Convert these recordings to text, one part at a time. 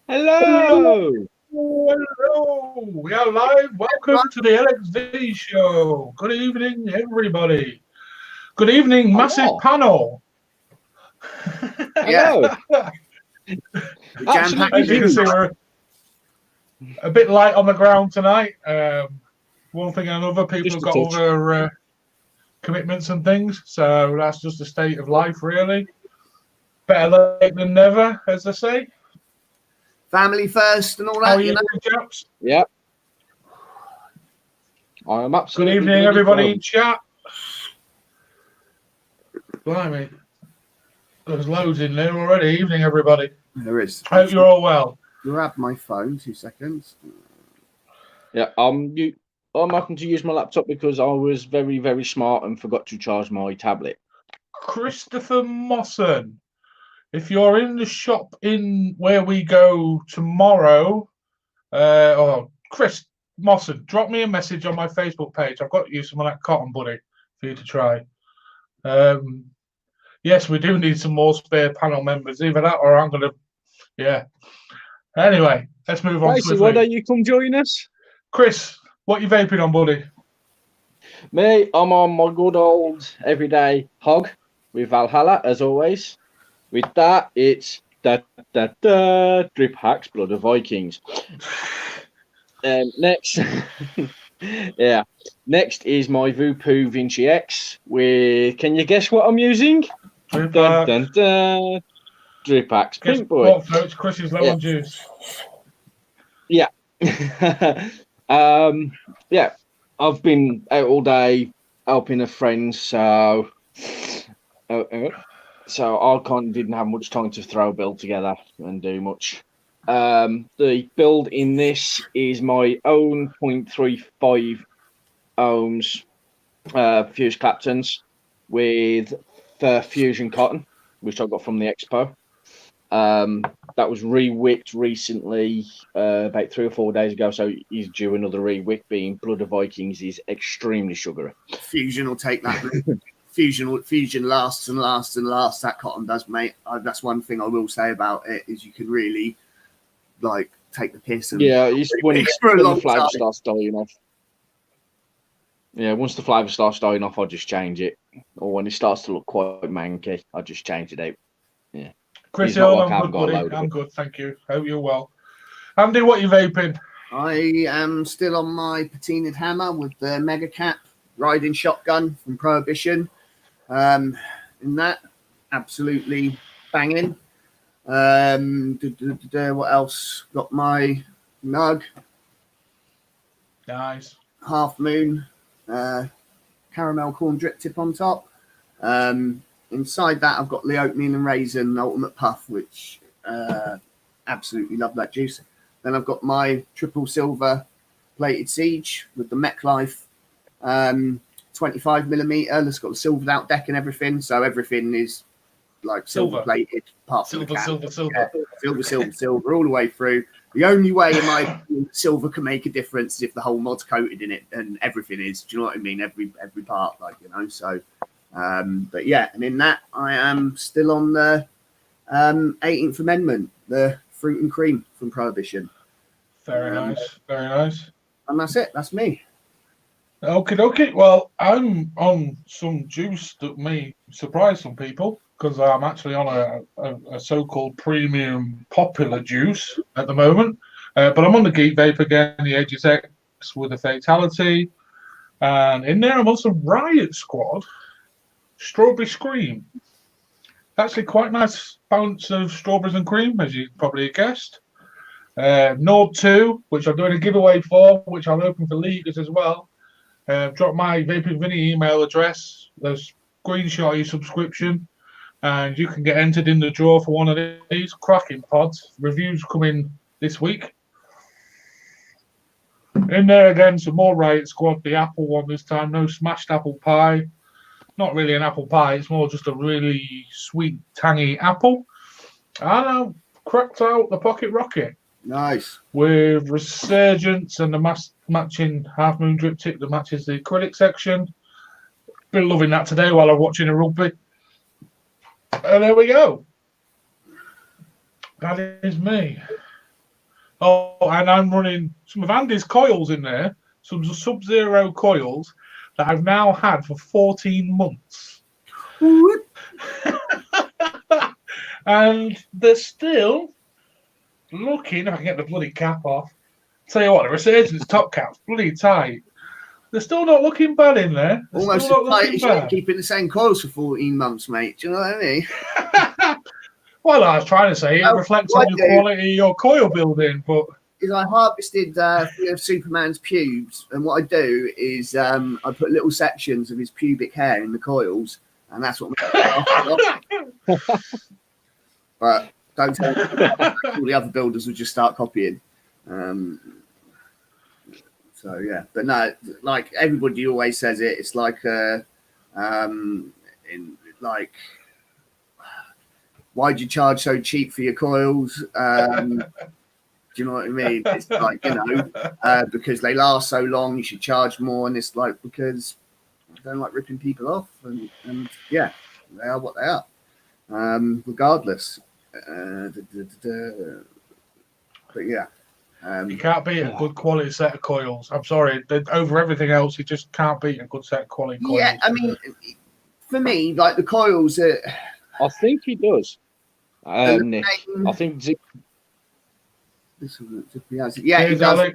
Hello. Hello, we are live. Welcome to the LXV show. Good evening, everybody. Good evening, massive Hello. panel. Yeah, Hello. Absolutely As you can see, huge. we're a bit light on the ground tonight. One thing and another, people Just have a got touch. other commitments and things, so that's just the state of life, really. Better late than never, as they say. family first and all How that, are you you, know. chaps? Yep. I am Good absolutely evening, bloody everybody in frozen. chat. Blimey. There's loads in there already. Evening, everybody. There is. I hope you're all well. Grab my phone, 2 seconds. Yeah. I'm having to use my laptop because I was very, very smart and forgot to charge my tablet. Christopher Mosson, if you're in the shop in where we go tomorrow, Chris Mosson, drop me a message on my Facebook page. I've got you some of that cotton buddy for you to try. Yes, we do need some more spare panel members. Either that or I'm going to, yeah. Anyway, let's move on Tracy, why swiftly. don't you come join us? Chris, what you vaping on, buddy? Me, I'm on my good old everyday hog with Valhalla, as always. With that, it's Drip Hacks, Blood of Vikings. Next, yeah. Next is my Vupu Vinci X with. Can you guess what I'm using? Drip Dun, dun, dun. Drip Hacks, Guess Pink Boy. what, folks? Chris is low on juice. Yeah. Yeah. I've been out all day helping a friend, so I kind of didn't have much time to throw a build together and do much. The build in this is my own 0.35 ohms fuse Claptons with fusion cotton, which I got from the expo. That was re-wicked recently, about 3 or 4 days ago, so he's due another re-wick, being Blood of Vikings is extremely sugary. Fusion will take that. Fusion lasts and lasts and lasts. That cotton does, mate. That's one thing I will say about it is you can really like take the piss. And Yeah, when the flavour time. starts dying off. Yeah, once the flavour starts dying off, I'll just change it. Or when it starts to look quite manky, I'll just change it out. Yeah. Chris, It's not like I I'm haven't good, got a buddy. load of I'm it. good, thank you. Hope you're well. Andy, what you vaping? I am still on my patinaed hammer with the Mega Cap riding shotgun from Prohibition. In that, absolutely banging. What else? Got my Nug Nice. Half Moon caramel corn drip tip on top. Inside that, I've got the oatmeal and raisin ultimate puff, which absolutely love that juice. Then I've got my triple silver plated siege with the Mech Life 25mm. That's got the silvered out deck and everything, so everything is like silver plated. Silver, silver, all the way through. The only way in my opinion silver can make a difference is if the whole mod's coated in it, and everything is. Do you know what I mean? Every part, like, you know. So, but yeah, and in that I am still on the 18th Amendment, the fruit and cream from Prohibition. Very nice, very nice. And that's it. That's me. Okay. Well, I'm on some juice that may surprise some people because I'm actually on a so-called premium popular juice at the moment. But I'm on the Geek Vape again, the Aegis X with a Fatality. And in there, I'm on some Riot Squad Strawberry Scream. Actually, quite nice balance of strawberries and cream, as you probably guessed. Nord 2, which I'm doing a giveaway for, which I'm open for leaguers as well. Drop my Vaping Vinny email address, the screenshot of your subscription, and you can get entered in the draw for one of these cracking pods. Reviews coming this week. In there again, some more Riot Squad, the apple one this time. No smashed apple pie. Not really an apple pie, it's more just a really sweet, tangy apple. And I cracked out the Pocket Rocket. Nice. With Resurgence and the matching Half Moon drip tip that matches the acrylic section. Been loving that today while I'm watching a rugby. And there we go. That is me. Oh, and I'm running some of Andy's coils in there, some Sub-Zero coils that I've now had for 14 months. And they're still looking, if I can get the bloody cap off. Tell you what, the Resurgence top cap's bloody tight. They're still not looking bad in there. They're Almost still as not tight looking as you bad. keeping the same coils for 14 months, mate. Do you know what I mean? Well, I was trying to say it reflects on the quality of your coil building, but is I harvested 3 of Superman's pubes, and what I do is I put little sections of his pubic hair in the coils, and that's what makes it. But don't tell me all the other builders will just start copying. So yeah, but no, like everybody always says it. It's like why'd you charge so cheap for your coils? Do you know what I mean? It's like, because they last so long, you should charge more. And it's like, because I don't like ripping people off. And yeah, they are what they are, regardless. But yeah. You can't beat a good quality set of coils. I'm sorry. Over everything else, you just can't beat a good set of quality coils. Yeah, I mean, for me, like the coils are... I think he does. Nick. I think yeah, he does.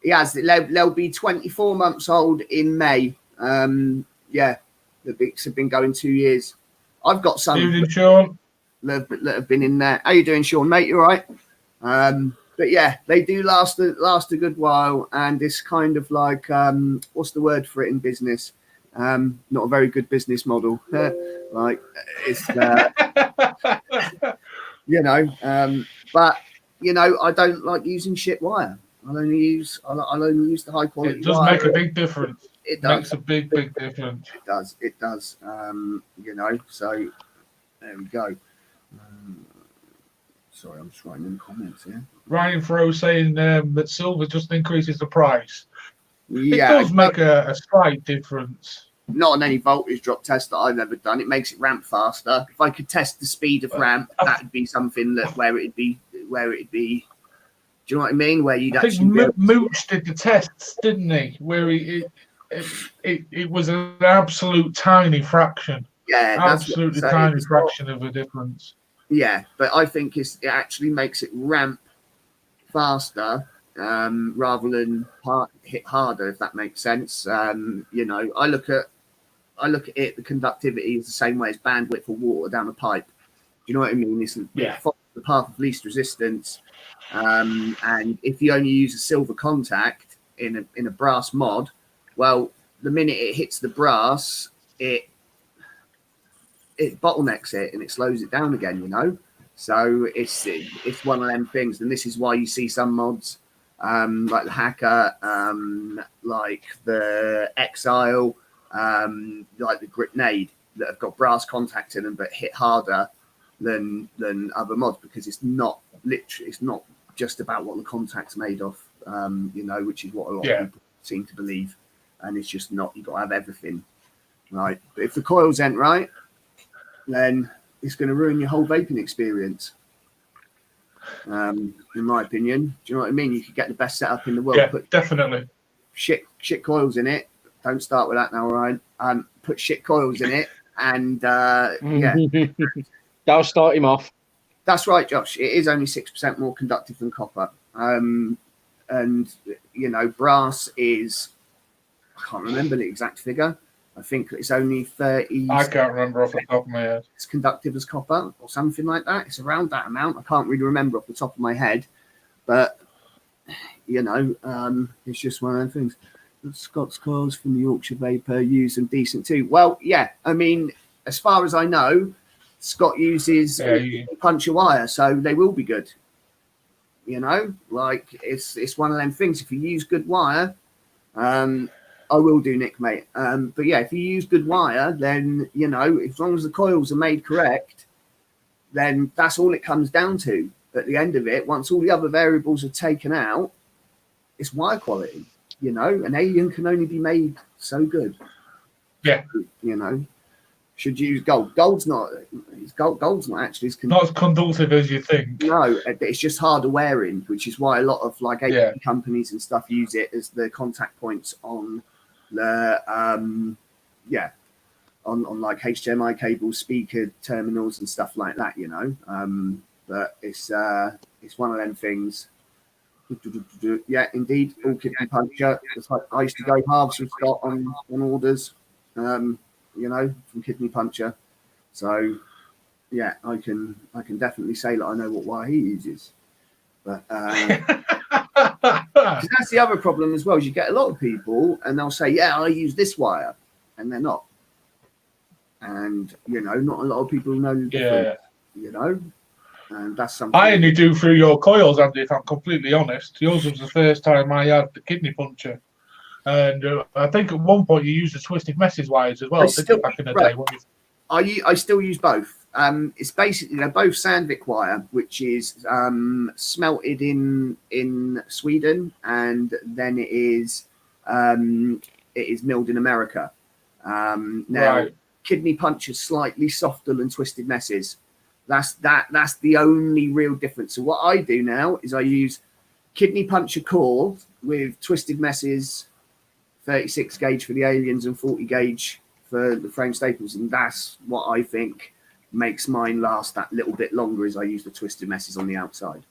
He has. They'll be 24 months old in May. Yeah, the Bics have been going 2 years. I've got some Evening, Sean. that have been in there. How you doing, Sean, mate? You all right? But yeah, they do last a good while, and it's kind of like what's the word for it in business? Not a very good business model. Like it's but I don't like using shit wire. I'll only use the high quality. It does wire. make a big difference. It does. Makes a big difference. It does. So there we go. Sorry, I'm just writing in the comments here. Ryan Fro saying that silver just increases the price. Yeah, it does make a slight difference. Not on any voltage drop test that I've ever done. It makes it ramp faster. If I could test the speed of ramp, that would be something where it'd be. Do you know what I mean? Where you'd Mooch did the tests, didn't he? Where it was an absolute tiny fraction. Yeah, absolutely tiny fraction of a difference. Yeah, but I think it actually makes it ramp faster rather than hit harder, if that makes sense. I look at it. The conductivity is the same way as bandwidth for water down a pipe. Do you know what I mean? It's the path of least resistance. And if you only use a silver contact in a brass mod, well, the minute it hits the brass, it bottlenecks it and it slows it down again, So it's one of them things, and this is why you see some mods like the Hacker, like the Exile, like the Grenade that have got brass contact in them but hit harder than other mods, because it's not just about what the contact's made of, which is what a lot of people seem to believe, and it's just not. You've got to have everything right. But if the coils ain't right, then it's going to ruin your whole vaping experience. In my opinion, do you know what I mean? You could get the best setup in the world. Yeah, definitely. Shit coils in it. Don't start with that now, Ryan. Put shit coils in it, and that'll start him off. That's right, Josh. It is only 6% more conductive than copper. And brass is, I can't remember the exact figure. I think it's only 30. I can't remember off the top of my head. It's conductive as copper or something like that. It's around that amount. I can't really remember off the top of my head, but it's just one of those things. Scott's coils from the Yorkshire Vapor use them decent too. Well, yeah. I mean, as far as I know, Scott uses puncture wire, so they will be good. Like it's one of them things. If you use good wire, I will do, Nick, mate. But yeah, if you use good wire, then, as long as the coils are made correct, then that's all it comes down to. At the end of it, once all the other variables are taken out, it's wire quality. An alien can only be made so good. Yeah. should use gold. Gold's not actually not as conducive as you think. No, it's just harder wearing, which is why a lot of like AV companies and stuff use it as the contact points on the on like HDMI cables, speaker terminals, and stuff like that. You know, but it's one of them things. Yeah, indeed, all kidney puncture. It's like I used to go halves with Scott on orders, you know, from kidney puncture. So yeah, I can definitely say that I know what wire he uses. But that's the other problem as well, is you get a lot of people and they'll say, yeah, I use this wire, and they're not. And you know, not a lot of people know the difference. You know. And that's something I only do through your coils, Andy, if I'm completely honest. Yours was the first time I had the kidney puncture. And I think at one point you used the twisted messes wires as well, didn't you, back in the day? I still use both. It's basically, they're both Sandvik wire, which is smelted in Sweden, and then it is milled in America. Now, kidney punch is slightly softer than twisted messes. That's the only real difference. So what I do now is I use kidney puncher core with twisted messes, 36 gauge for the aliens and 40 gauge for the frame staples, and that's what I think makes mine last that little bit longer, as I use the twisted messes on the outside.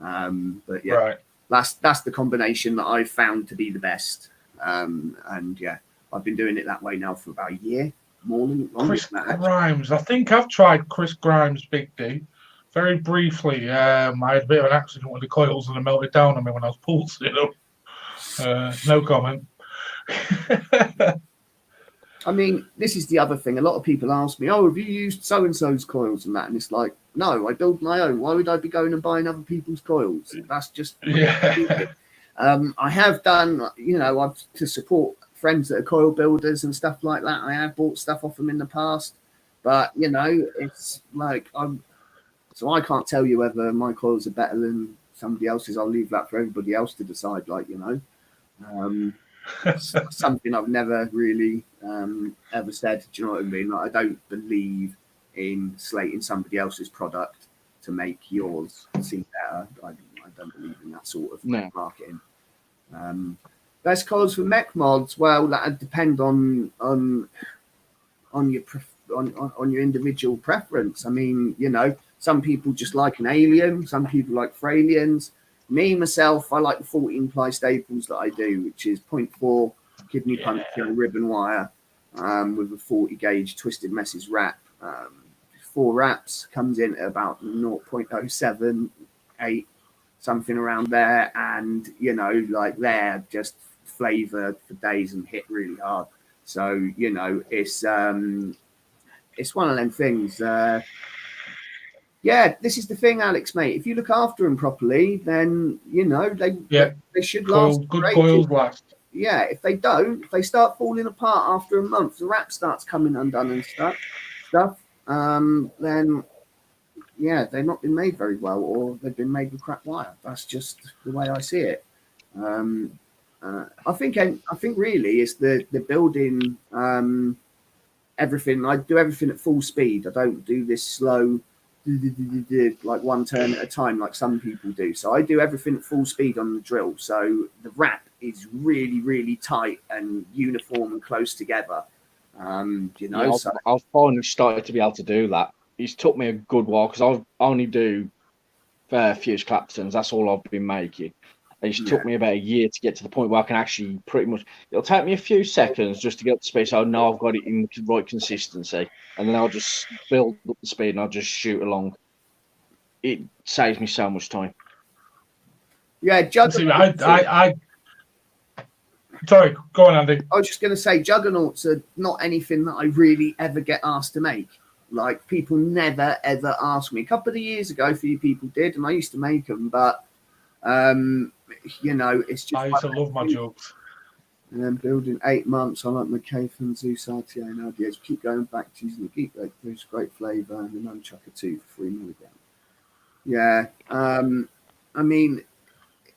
But yeah, that's the combination that I've found to be the best. And yeah, I've been doing it that way now for about a year. Chris Grimes. I think I've tried Chris Grimes Big D very briefly. I had a bit of an accident with the coils and they melted down on me when I was pulsing them. No comment. I mean, this is the other thing. A lot of people ask me, "Oh, have you used so and so's coils and that?" And it's like, no, I build my own. Why would I be going and buying other people's coils? That's just stupid. I have done, you know, I've to support friends that are coil builders and stuff like that. I have bought stuff off them in the past, but you know, it's like so I can't tell you whether my coils are better than somebody else's. I'll leave that for everybody else to decide. Like, you know, something I've never really ever said. Do you know what I mean? Like, I don't believe in slating somebody else's product to make yours seem better. I don't believe in that sort of marketing. Best coils for mech mods? Well, that would depend on your individual preference. I mean, you know, some people just like an alien, some people like Fralians. Me myself, I like the 14 ply staples that I do, which is 0.4 kidney puncture ribbon wire with a 40 gauge twisted messes wrap. 4 wraps comes in at about 0.078, something around there, and you know, like they're just flavor for days and hit really hard. So you know, it's one of them things. Yeah, this is the thing, Alex, mate. If you look after them properly, then you know they should last. Good coils last. Yeah, if they don't, if they start falling apart after a month, the wrap starts coming undone and stuff. Then yeah, they've not been made very well, or they've been made with crap wire. That's just the way I see it. I think really it's the building everything. I do everything at full speed. I don't do this slow, like one turn at a time like some people do. So I do everything at full speed on the drill. So the wrap is really, really tight and uniform and close together. You know, yeah, I've finally started to be able to do that. It's took me a good while because I only do Fuse Claptons. That's all I've been making. It took me about a year to get to the point where I can actually pretty much. It'll take me a few seconds just to get up to speed. So I know I've got it in the right consistency, and then I'll just build up the speed and I'll just shoot along. It saves me so much time. Yeah, Juggernauts. Sorry, go on, Andy. I was just going to say, Juggernauts are not anything that I really ever get asked to make. Like, people never ever ask me. A couple of years ago, a few people did, and I used to make them, but. You know, it's just. I used to love my jokes. And then building 8 months, I like my Cathon, Zeus, RTA, and RDH. Keep going back to using the Geek Leg Boost, great flavour, and the Nunchucker 2 for 3 milligrams. Yeah, I mean,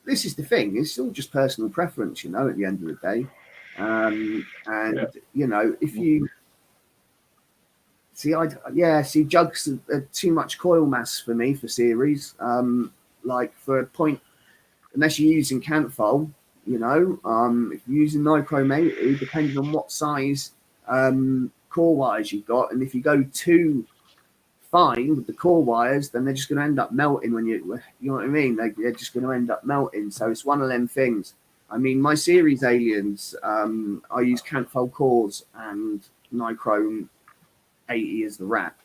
this is the thing. It's all just personal preference, you know, at the end of the day. You know, if you See, jugs are too much coil mass for me for series. Like for a point, unless you're using Cantfol, if you're using Nichrome 80, depending on what size core wires you've got, and if you go too fine with the core wires, then they're just going to end up melting when you know what I mean? They're just going to end up melting. So it's one of them things. I mean, my series aliens, I use Cantfol cores and Nichrome 80 as the wrap.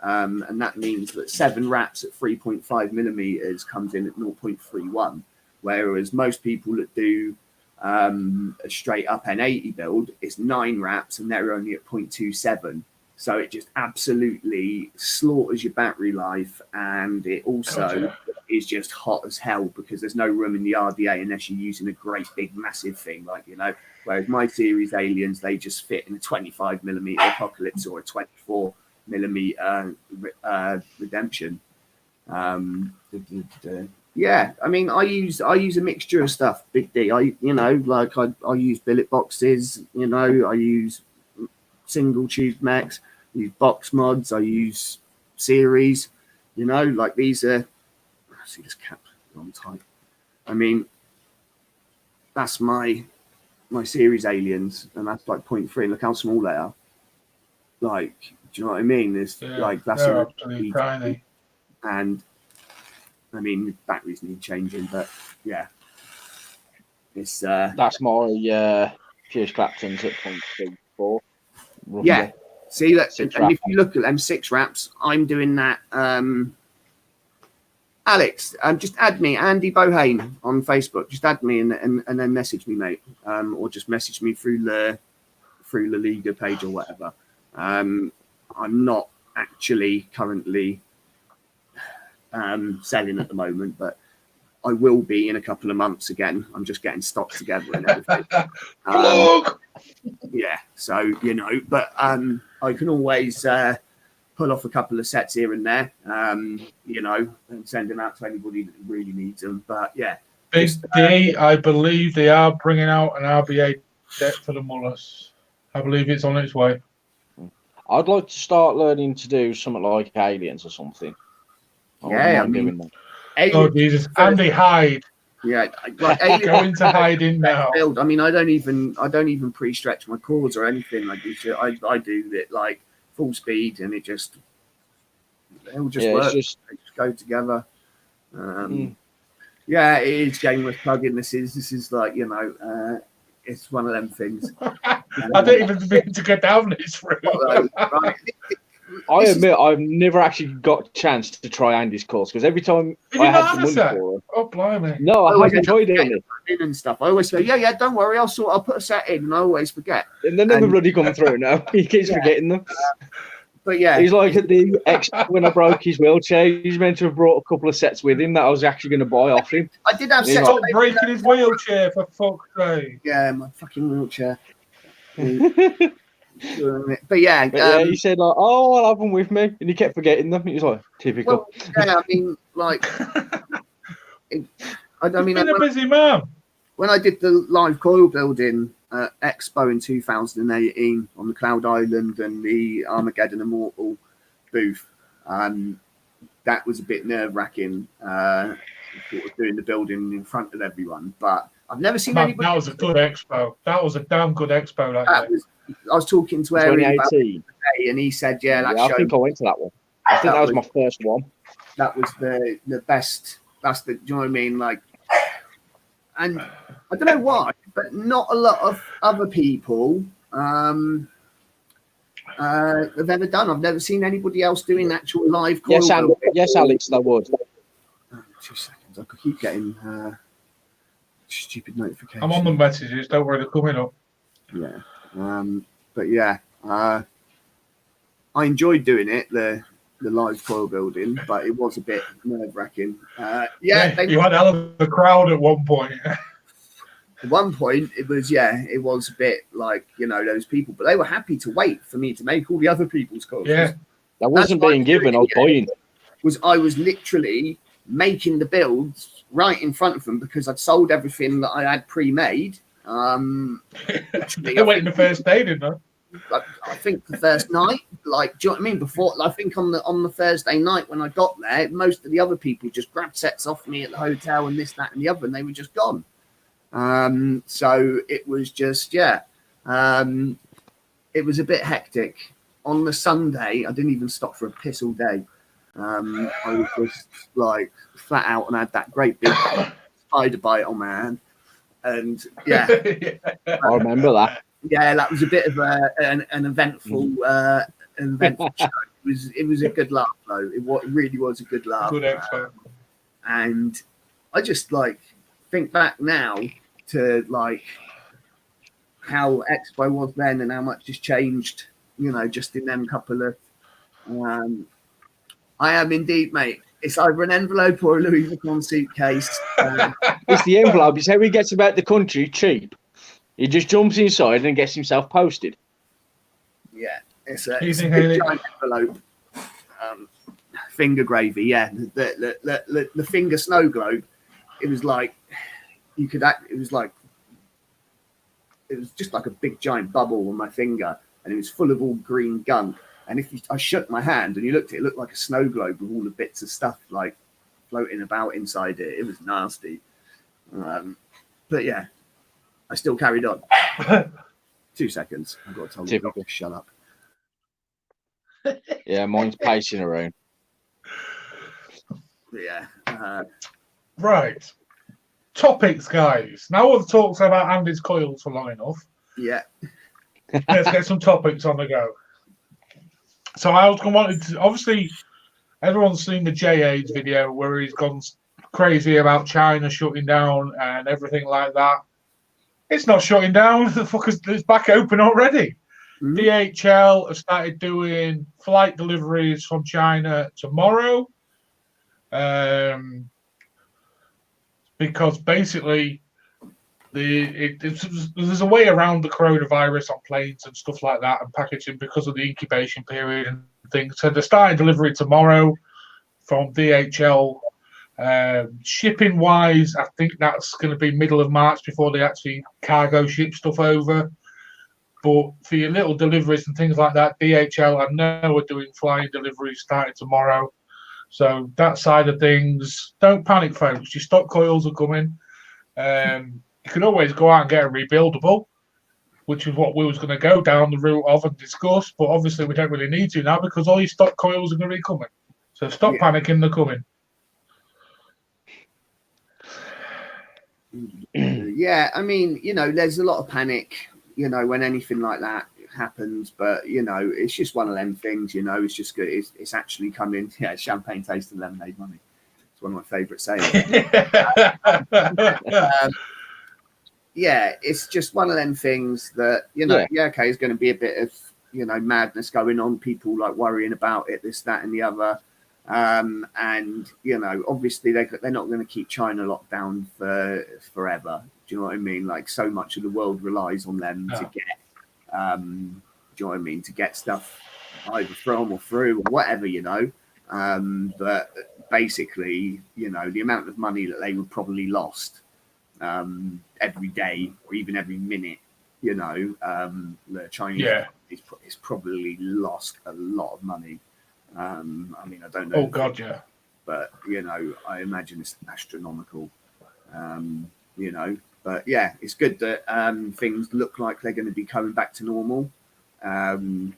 And that means that 7 wraps at 3.5 millimeters comes in at 0.31. Whereas most people that do a straight up N80 build is 9 wraps and they're only at 0.27. So it just absolutely slaughters your battery life, and it also is just hot as hell because there's no room in the RDA unless you're using a great big massive thing, whereas my series aliens, they just fit in a 25 millimeter Apocalypse or a 24 millimeter Redemption. Yeah, I mean, I use a mixture of stuff. Big D, I use billet boxes. I use single tube mechs. I use box mods. I use series. These are. See this cap on tight. I mean, that's my series aliens, and that's like 0.3. Look how small they are. Do you know what I mean? That's absolutely tiny. And I mean, batteries need changing, but yeah, it's that's my Pierce Clapton's at 0.34. roughly. Yeah. See that, and if you look at them 6 wraps, I'm doing that. Alex, just add me, Andy Bohane, on Facebook. Just add me and then message me, mate, or just message me through the Liga page or whatever. I'm not actually currently selling at the moment, but I will be in a couple of months again. I'm just getting stock together and everything. Yeah, so but I can always pull off a couple of sets here and there, and send them out to anybody that really needs them. But yeah, Big D, I believe they are bringing out an RBA deck for the Mullers. I believe it's on its way. I'd like to start learning to do something like aliens or something. I mean, doing that. Oh Jesus, Andy Hyde. Yeah, go into hiding now. Build. I mean, I don't even pre-stretch my cords or anything. I do it like full speed, and it'll just work. They just go together. Yeah, it is shameless plugging. This is like it's one of them things. I don't even mean to go down this route. Right. I admit I've never actually got a chance to try Andy's course because every time I had the money for it. Oh, blimey. No, I haven't tried it. And stuff. I always say, yeah, don't worry, I'll put a set in, and I always forget. And they never bloody come through now. He keeps forgetting them. But yeah. He's like at the when I broke his wheelchair, he's meant to have brought a couple of sets with him that I was actually going to buy off him. I did have sets. Stop breaking his wheelchair, for fuck's sake. Yeah, my fucking wheelchair. But yeah, he said like, "Oh, I'll have them with me," and he kept forgetting them. He was like, "Typical." Well, yeah, I mean, like, Been a busy man. When I did the live coil building Expo in 2018 on the Cloud Island and the Armageddon Immortal booth, that was a bit nerve-wracking. Doing the building in front of everyone, but I've never seen anybody. That was a good expo. That was a damn good expo. I was talking to Aaron about it today, and he said, I think I went to that one. I think that was my first one. That was the best. That's the, do you know what I mean? Like, and I don't know why, but not a lot of other people have ever done. I've never seen anybody else doing actual live coil. Yes, Alex, they would. 2 seconds. I could keep getting stupid notifications. I'm on the messages. Don't worry, they're coming up. Yeah. But yeah, I enjoyed doing it, the live coil building, but it was a bit nerve-wracking. You had a hell of a crowd at one point. At one point, it was a bit like, those people, but they were happy to wait for me to make all the other people's coils. Yeah. That wasn't being given, I was buying. I was literally making the builds right in front of them because I'd sold everything that I had pre-made. They went in the first day, didn't they? I think the first night, like, do you know what I mean? Before, I think on the Thursday night when I got there, most of the other people just grabbed sets off me at the hotel and this, that, and the other, and they were just gone. So it was just, it was a bit hectic. On the Sunday, I didn't even stop for a piss all day. I was just like flat out and had that great big spider bite on my hand. And yeah, I remember that. Yeah, that was a bit of an eventful show. It was a good laugh though. It really was a good laugh. Good expo. And I just like think back now to like how Expo was then and how much has changed, you know, just in them couple of I am indeed, mate. It's either an envelope or a Louis Vuitton suitcase. It's the envelope. It's how he gets about the country cheap. He just jumps inside and gets himself posted. Yeah, it's a giant envelope. Finger gravy, yeah. The finger snow globe. It was like you could act. It was just like a big giant bubble on my finger, and it was full of all green gunk. And I shook my hand and you looked at it, it looked like a snow globe with all the bits of stuff like floating about inside it. It was nasty. But yeah, I still carried on. 2 seconds. I've got to tell you to shut up. Yeah, mine's pacing around. Yeah. Right. Topics, guys. Now we've talked about Andy's coils for long enough. Yeah. Let's get some topics on the go. So I was wanted to, obviously, everyone's seen the J-AIDS video where he's gone crazy about China shutting down and everything like that. It's not shutting down. The fuck it's back open already. Mm-hmm. DHL have started doing flight deliveries from China tomorrow. Because basically there's a way around the coronavirus on planes and stuff like that and packaging because of the incubation period and things. So they're starting delivery tomorrow from DHL. Shipping wise, I think that's going to be middle of March before they actually cargo ship stuff over. But for your little deliveries and things like that, DHL I know are doing flying deliveries starting tomorrow. So that side of things, don't panic, folks. Your stock coils are coming. You can always go out and get a rebuildable, which is what we was going to go down the route of and discuss. But obviously, we don't really need to now because all your stock coils are going to be coming. So stop panicking, they're coming. Yeah, I mean, you know, there's a lot of panic, you know, when anything like that happens. But, you know, it's just one of them things, you know, it's just good. It's actually coming. Yeah, champagne tasting lemonade money. It's one of my favourite sayings. Yeah, it's just one of them things that, you know, okay, there's going to be a bit of, you know, madness going on, people like worrying about it, this, that, and the other. And, you know, obviously they're not going to keep China locked down for forever. Do you know what I mean? Like, so much of the world relies on them to get, do you know what I mean? To get stuff either from or through or whatever, you know. But basically, you know, the amount of money that they would probably lost every day or even every minute, you know, the Chinese is probably lost a lot of money. I mean, I don't know. Oh God, yeah. But you know, I imagine it's astronomical. You know, but yeah, it's good that things look like they're going to be coming back to normal. And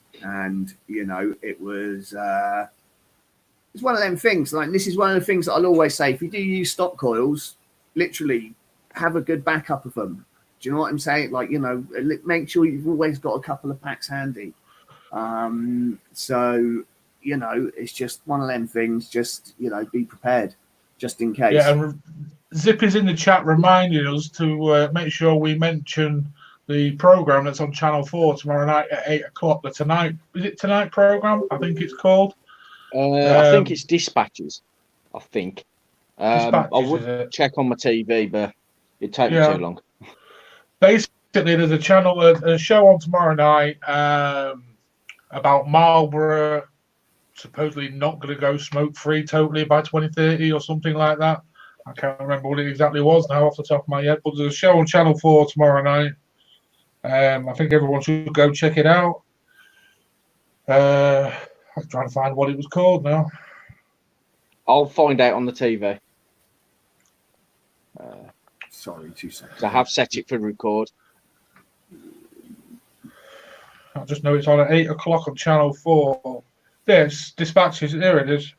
you know, it's one of them things. Like, this is one of the things that I'll always say: if you do use stock coils, literally have a good backup of them. Do you know what I'm saying? Like, you know, make sure you've always got a couple of packs handy. So, you know, it's just one of them things. Just, you know, be prepared, just in case. Yeah, and Zip is in the chat reminding us to make sure we mention the program that's on Channel 4 tomorrow night at 8 o'clock. The Tonight, is it Tonight program? I think it's called. I think it's Dispatches. I think. Dispatches, I would check on my TV, but it'd take me too long. Basically, there's a show on tomorrow night about Marlborough supposedly not going to go smoke-free totally by 2030 or something like that. I can't remember what it exactly was now off the top of my head, but there's a show on Channel 4 tomorrow night. I think everyone should go check it out. I'm trying to find what it was called now. I'll find out on the TV. Sorry, 2 seconds. I have set it for record. I just know it's on at 8 o'clock on Channel 4. There's Dispatches. There it is.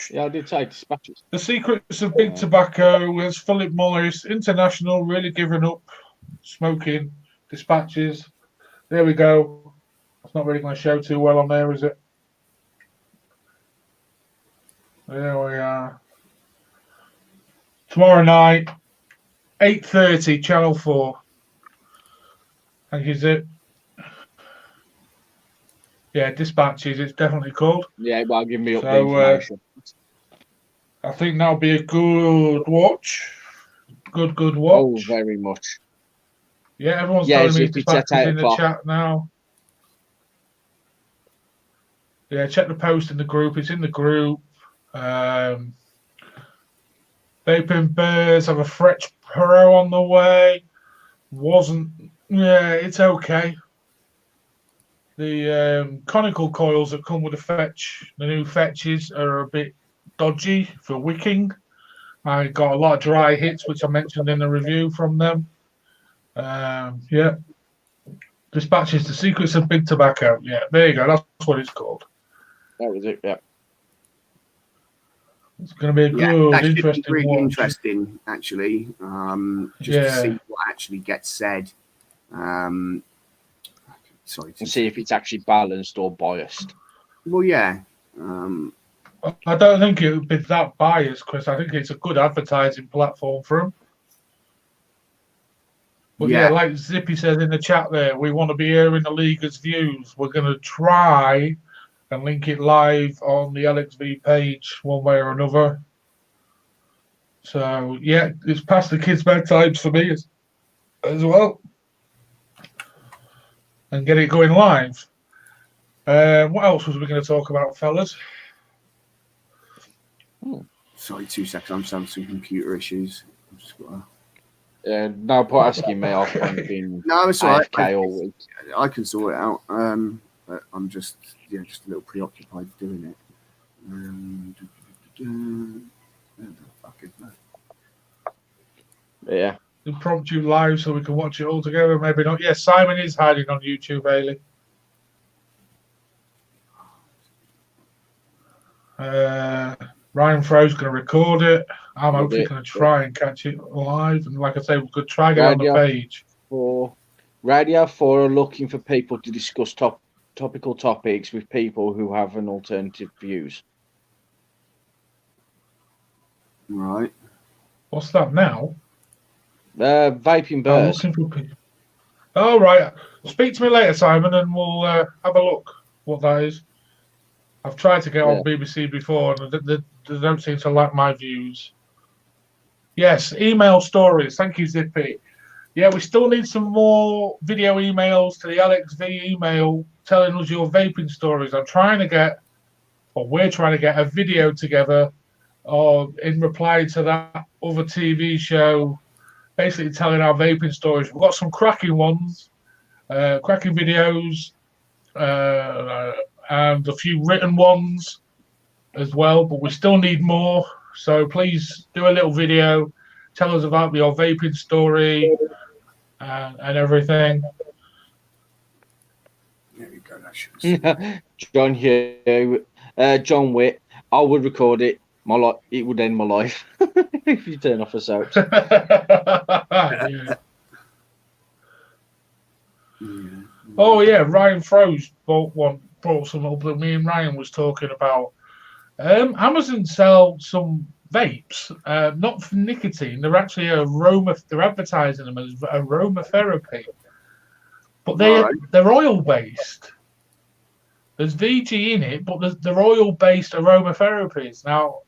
Yeah, I did say Dispatches. The Secrets of Big Tobacco with Philip Morris International really giving up smoking. Dispatches. There we go. It's not really going to show too well on there, is it? There we are. Tomorrow night, 8:30, Channel 4. Thank you, Zip. Yeah, Dispatches, it's definitely called. Yeah, well, give me up the information. I think that'll be a good watch. Good Oh, watch. very much. Yeah, everyone's telling me if it's Dispatches at 8 in the o'clock. chat now. Yeah, check the post in the group. It's in the group. Vaping Bears have a Fretch Pro on the way. Yeah, it's okay. The conical coils that come with the new fetches are a bit dodgy for wicking. I got a lot of dry hits, which I mentioned in the review from them. Yeah. Dispatches, The Secrets of Big Tobacco. Yeah, there you go. That's what it's called. That was it, yeah. It's going to be a good, interesting really watch. Interesting, actually. Just to see what actually gets said. Sorry. And see if it's actually balanced or biased. Well, yeah. I don't think it would be that biased, Chris. I think it's a good advertising platform for them. But yeah, like Zippy says in the chat there, we want to be hearing the Leaguer's views. We're going to try and link it live on the LXV page one way or another. So, yeah, it's past the kids' bedtimes for me as well. And get it going live. What else was we going to talk about, fellas? Sorry, 2 seconds. I'm just having some computer issues. I've just got to... no point asking me. I've kind of been no, it's all right. all week. I can sort it out. But I'm just a little preoccupied doing it. Yeah. Impromptu live so we can watch it all together. Maybe not. Yeah, Simon is hiding on YouTube, Haley. Ryan Fro's going to record it. I'm hopefully going to try and catch it live. And like I say, we could try and get on the page. Radio 4 are looking for people to discuss topical topics with people who have an alternative views. Right. What's that now? Vaping Bears. Oh, right. Speak to me later, Simon, and we'll have a look what that is. I've tried to get on BBC before, and they don't seem to like my views. Yes, email stories. Thank you, Zippy. Yeah, we still need some more video emails to the LXV email telling us your vaping stories. We're trying to get a video together in reply to that other TV show, basically telling our vaping stories. We've got some cracking ones, cracking videos, and a few written ones as well, but we still need more. So please do a little video, tell us about your vaping story and everything. There you go. John Hugh, John Witt. I would record it. It would end my life if you turn off the soaps. Yeah. Oh yeah, Ryan Froze brought some up that me and Ryan was talking about. Amazon sell some vapes, not for nicotine. They're actually they're advertising them as aromatherapy, but they're oil based. There's VG in it, but they're oil based aromatherapies. Now,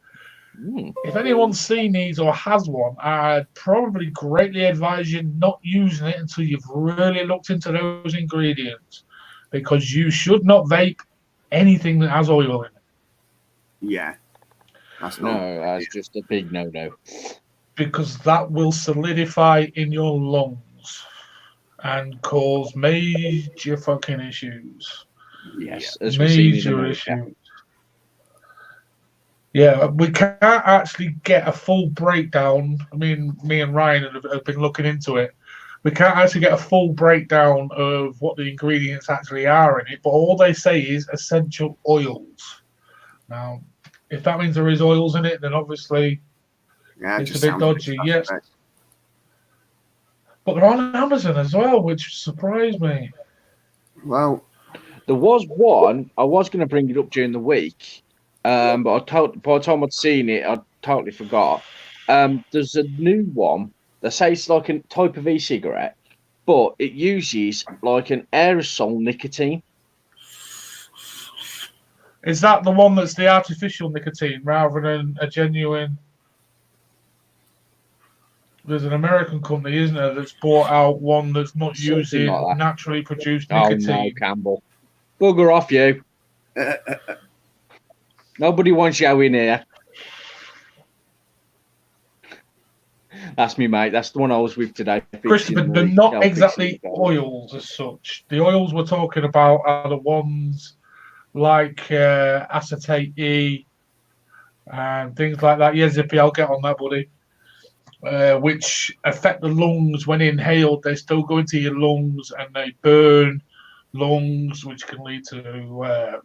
if anyone's seen these or has one, I'd probably greatly advise you not using it until you've really looked into those ingredients, because you should not vape anything that has oil in it. Yeah. That's just a big no-no. Because that will solidify in your lungs and cause major fucking issues. Yes, as we've seen in Major America. issues. Yeah, we can't actually get a full breakdown. I mean, me and Ryan have been looking into it. We can't actually get a full breakdown of what the ingredients actually are in it, but all they say is essential oils. Now, if that means there is oils in it, then obviously Yeah, it's a just bit sounds dodgy. Yes, suspect. but they're on Amazon as well, which surprised me. Well, There was one, I was going to bring it up during the week, but by the time I'd seen it, I totally forgot. There's a new one that says it's like a type of e-cigarette, but it uses like an aerosol nicotine. Is that the one that's the artificial nicotine rather than a genuine? There's an American company, isn't there, that's bought out one that's not Something using like that. naturally produced Oh nicotine. no, Campbell. Bugger off you. Nobody wants you in here. That's me, mate. That's the one I was with today. Christopher, they're not exactly oils as such. The oils we're talking about are the ones like acetate E and things like that. Yeah, Zippy, I'll get on that, buddy. Which affect the lungs when inhaled. They still go into your lungs and they burn lungs, which can lead to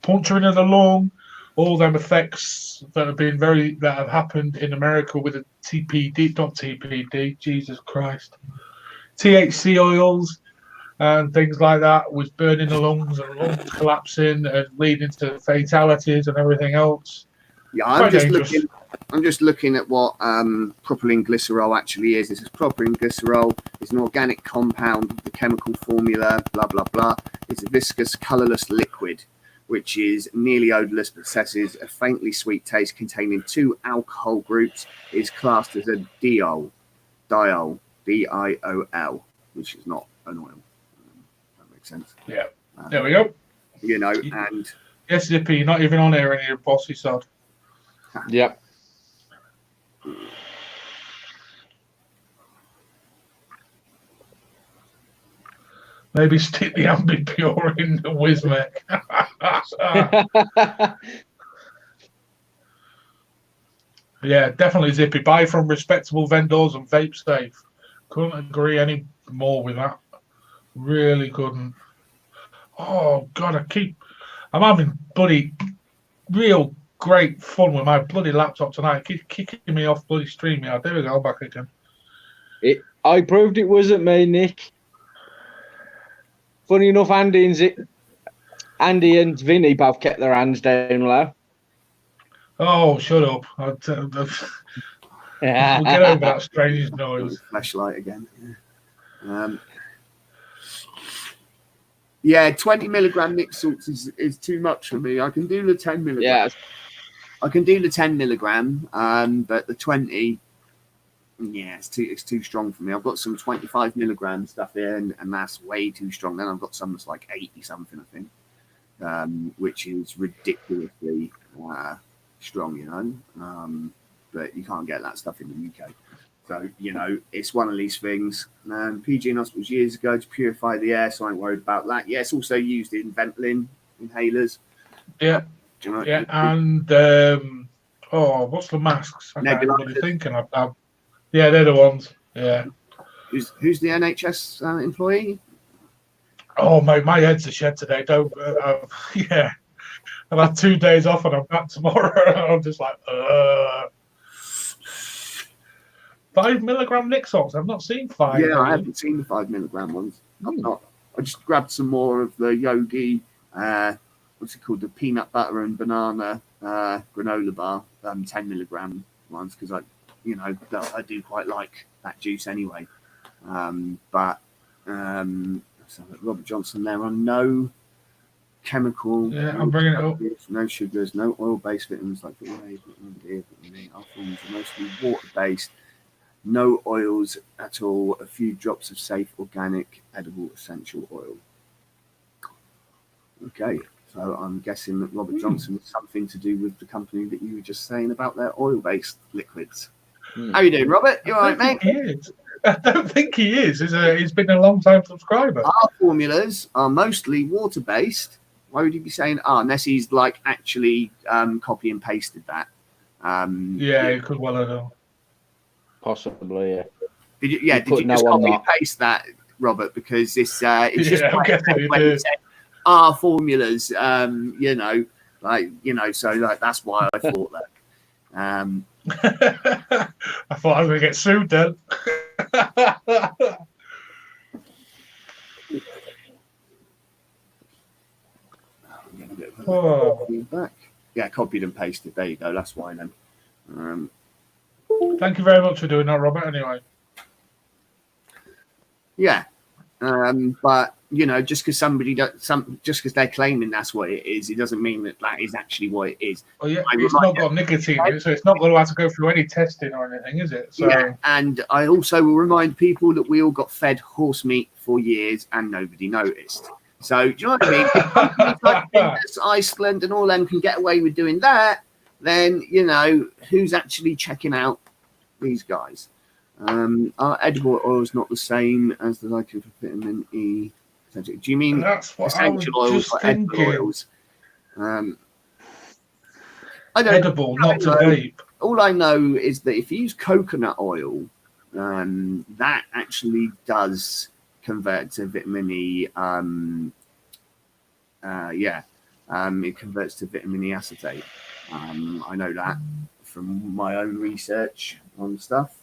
puncturing of the lung. All them effects that have happened in America with the TPD, Jesus Christ, THC oils and things like that, was burning the lungs and lungs collapsing and leading to fatalities and everything else. Yeah, I'm just looking at what propylene glycerol actually is. This is propylene glycerol. It's an organic compound with the chemical formula, blah, blah, blah. It's a viscous, colourless liquid, which is nearly odourless but possesses a faintly sweet taste containing 2 alcohol groups. It is classed as a diol, D-I-O-L, which is not an oil. That makes sense. Yeah, there we go. You know, and... Yes, Zippy, you're not even on here and you're bossy sod. Yep. Maybe stick the Ambipure in the Wismec. Yeah, definitely, Zippy. Buy from respectable vendors and vape safe. Couldn't agree any more with that. Really couldn't. Oh, God, I'm having bloody real great fun with my bloody laptop tonight. Keep kicking me off bloody stream. Yeah, there we go, I'm back again. I proved it wasn't me, Nick. Funny enough, Andy and Vinny both kept their hands down low. Oh, shut up. We'll get over that strange noise. Flashlight again. Yeah, 20 milligram mixed salts is too much for me. I can do the 10 milligram. Yeah. I can do the 10 milligram, but the 20, yeah, it's too strong for me. I've got some 25 milligram stuff here, and that's way too strong. Then I've got some that's like 80 something, I think, which is ridiculously strong, you know. But you can't get that stuff in the UK. So, you know, it's one of these things. PG in hospitals years ago to purify the air, so I ain't worried about that. Yeah, it's also used in Ventolin inhalers. Yeah. Do you know yeah, and what's the masks? I can't remember thinking of. Yeah, they're the ones. Yeah. Who's the NHS employee? Oh, mate, my head's a shed today. Yeah. I've had 2 days off and I'm back tomorrow. I'm just like, 5 milligram Nixols. I've not seen 5. Yeah, I haven't seen the 5 milligram ones. I just grabbed some more of the Yogi, what's it called? The peanut butter and banana granola bar, 10 milligram ones, because I do quite like that juice anyway. But Robert Johnson there on no chemical. Yeah, I'm bringing it up. No sugars, no oil-based vitamins like vitamin A, our forms are mostly water-based. No oils at all. A few drops of safe, organic, edible, essential oil. Okay, so I'm guessing that Robert Johnson has something to do with the company that you were just saying about their oil-based liquids. How you doing, Robert? You all right, mate? I don't think he is. He's been a long-time subscriber. Our formulas are mostly water-based Why would he be saying unless he's like actually copy and pasted that? Yeah, you could well have done. Possibly, yeah. Did you just copy and paste that, Robert? Because it's just I'm guessing you when did. he said our formulas, so like that's why I thought that. I thought I was going to get sued then. Back. Yeah, copied and pasted. There you go. That's why then. Thank you very much for doing that, Robert. Anyway. Yeah, but just because just because they're claiming that's what it is, it doesn't mean that is actually what it is. Oh yeah, it's not got nicotine in it, so it's not going to have to go through any testing or anything, is it? So... Yeah, and I also will remind people that we all got fed horse meat for years and nobody noticed. So do you know what I mean? If companies like Guinness, Iceland, and all them can get away with doing that, then who's actually checking out these guys? Our edible oil is not the same as the like of vitamin E. Do you mean that's what essential oils or edible oils? I don't edible, not to vape. All I know is that if you use coconut oil, that actually does convert to vitamin E. It converts to vitamin E acetate. I know that from my own research on stuff.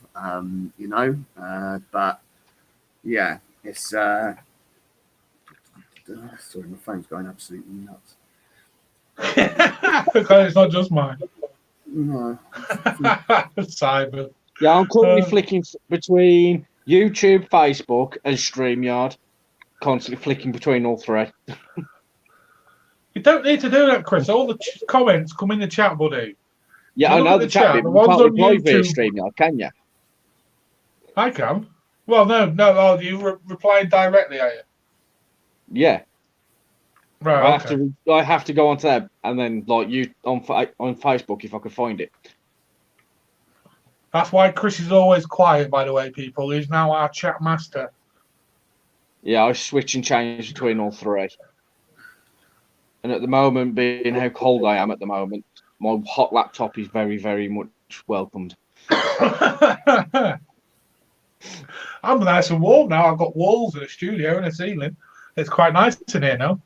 But yeah, it's sorry, my phone's going absolutely nuts. Okay, it's not just mine. No. Simon. Yeah, I'm currently flicking between YouTube, Facebook, and StreamYard. Constantly flicking between all three. You don't need to do that, Chris. All the comments come in the chat, buddy. Yeah, I know the chat. The You ones can't on reply via YouTube. StreamYard, can you? I can. Well, no. Oh, you replied directly, are you? Yeah. Right. I have to go onto that and then you on Facebook if I could find it. That's why Chris is always quiet, by the way, people. He's now our chat master. Yeah, I switch and change between all three. And at the moment, being how cold I am at the moment, my hot laptop is very, very much welcomed. I'm nice and warm now. I've got walls in a studio and a ceiling. It's quite nice in here now.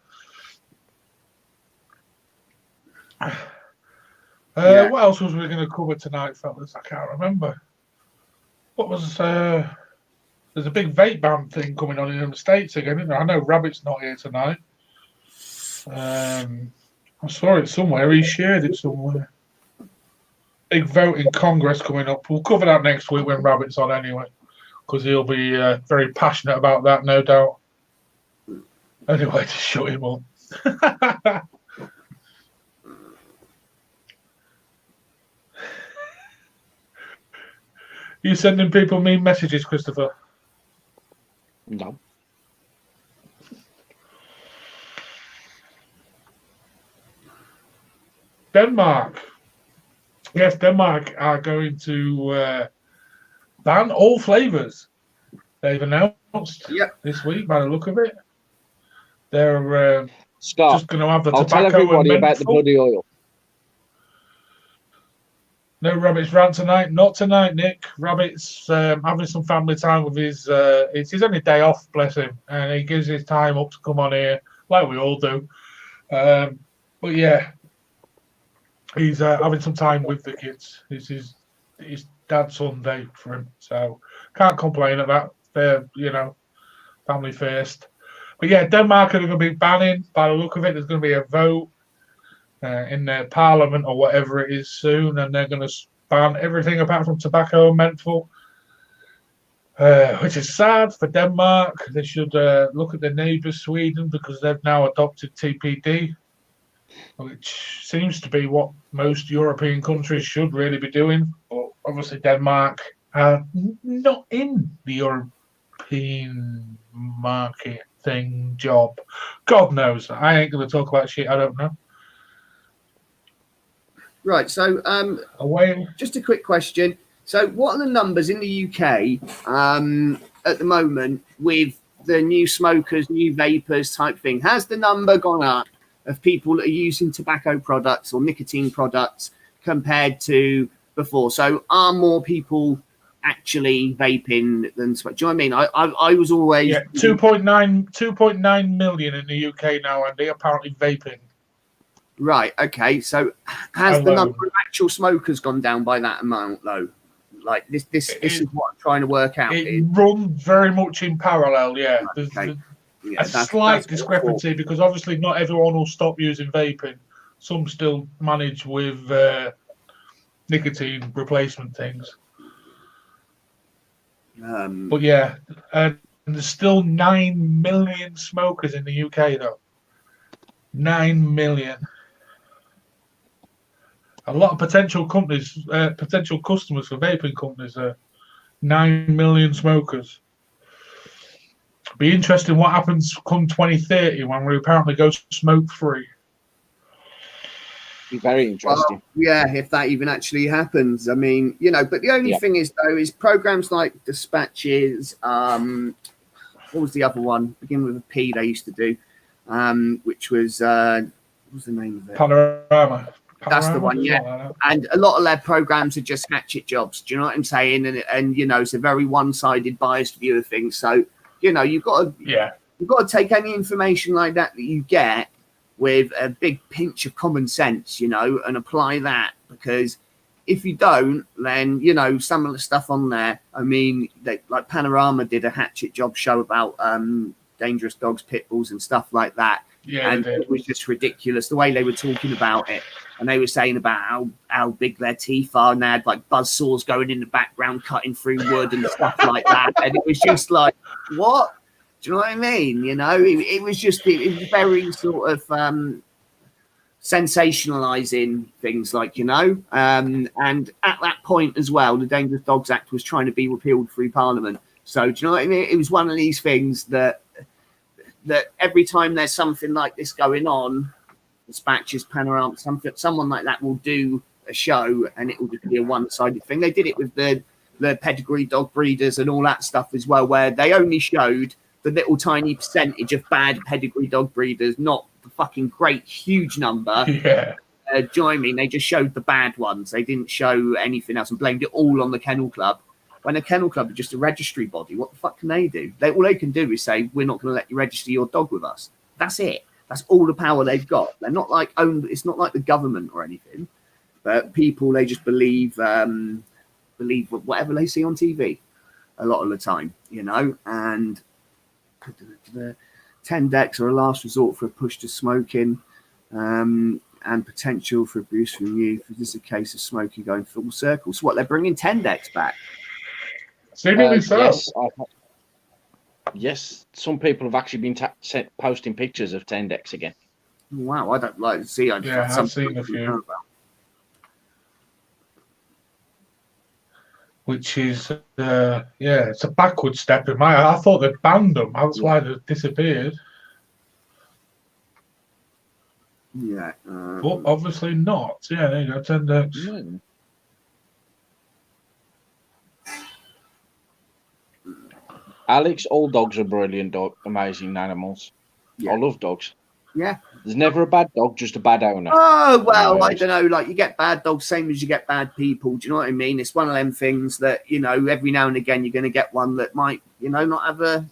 What else was we going to cover tonight, fellas? I can't remember. What was there's a big vape ban thing coming on in the States again, isn't there? I know Rabbit's not here tonight. I saw it somewhere. He shared it somewhere. Big vote in Congress coming up. We'll cover that next week when Rabbit's on anyway, because he'll be very passionate about that, no doubt. Anyway, to shut him up. You sending people mean messages, Christopher? No. Denmark. Yes, Denmark are going to ban all flavours. They've announced this week, by the look of it. They're Scott, just going to have the I'll tobacco tell everybody and about the bloody oil. No Rabbit's rant tonight. Not tonight, Nick. Rabbit's having some family time with his... it's his only day off, bless him. And he gives his time up to come on here, like we all do. But yeah, he's having some time with the kids. It's his dad's Sunday for him. So can't complain at that. They're, family first. But yeah, Denmark are going to be banning, by the look of it. There's going to be a vote in their parliament or whatever it is soon, and they're going to ban everything apart from tobacco and menthol, which is sad for Denmark. They should look at their neighbour Sweden, because they've now adopted TPD, which seems to be what most European countries should really be doing. But obviously Denmark are not in the European market thing job. God knows. I ain't going to talk about shit I don't know. Right, so just a quick question. So what are the numbers in the UK at the moment with the new smokers, new vapors type thing? Has the number gone up of people that are using tobacco products or nicotine products compared to before. So are more people actually vaping than smoke? Do you know what I mean? I was always 2.9 million in the UK now, and they apparently vaping. Right. Okay. So has the number of actual smokers gone down by that amount though? Like this is what I'm trying to work out. It runs very much in parallel. Yeah. There's Okay. a slight discrepancy because obviously not everyone will stop using vaping. Some still manage with nicotine replacement things. But yeah, and there's still 9 million smokers in the UK though. 9 million. A lot of potential companies, potential customers for vaping companies are 9 million smokers. Be interesting what happens come 2030 when we apparently go smoke free. Be very interesting. Well, yeah, if that even actually happens. I mean, you know, but the only thing is though, is programs like Dispatches, what was the other one? Begin with a P they used to do, which was what was the name of it? Panorama. That's the one, yeah. Like and a lot of their programs are just hatchet jobs. Do you know what I'm saying? And you know, it's a very one-sided, biased view of things. So you know, you've got to take any information like that you get with a big pinch of common sense, you know, and apply that, because if you don't, then you know some of the stuff on there. I mean, like Panorama did a hatchet job show about dangerous dogs, pit bulls, and stuff like that. Yeah, and it was just ridiculous the way they were talking about it. And they were saying about how big their teeth are, and they had like buzzsaws going in the background, cutting through wood and stuff like that. And it was just like, what? Do you know what I mean? You know, it was just it was very sort of sensationalizing things, like, you know. And at that point as well, the Dangerous Dogs Act was trying to be repealed through Parliament. So do you know what I mean? It was one of these things that every time there's something like this going on, Dispatches, Panorama, someone like that will do a show, and it will just be a one-sided thing. They did it with the pedigree dog breeders and all that stuff as well, where they only showed the little tiny percentage of bad pedigree dog breeders, not the fucking great huge number. Yeah. Do you know what I mean? They just showed the bad ones. They didn't show anything else and blamed it all on the Kennel Club. When a Kennel Club is just a registry body, what the fuck can they do? All they can do is say, we're not going to let you register your dog with us. That's it. That's all the power they've got. They're not like owned. It's not like the government or anything. But people, they just believe whatever they see on TV a lot of the time, you know. And 10 decks are a last resort for a push to smoking, and potential for abuse from youth. Is this a case of smoking going full circle? So what, they're bringing 10 decks back? Seemingly so. Yes, some people have actually been posting pictures of 10 decks again. Wow, I don't like to see. I've seen a few. Which is, it's a backward step in my. I thought they'd banned them. That's why they disappeared. Yeah, but obviously not. Yeah, there you go. 10 decks. Yeah. Alex, all dogs are brilliant, amazing animals. Yeah. I love dogs. Yeah. There's never a bad dog, just a bad owner. Oh, well, I don't know. Like, you get bad dogs, same as you get bad people. Do you know what I mean? It's one of them things that, you know, every now and again you're going to get one that might, you know, not have a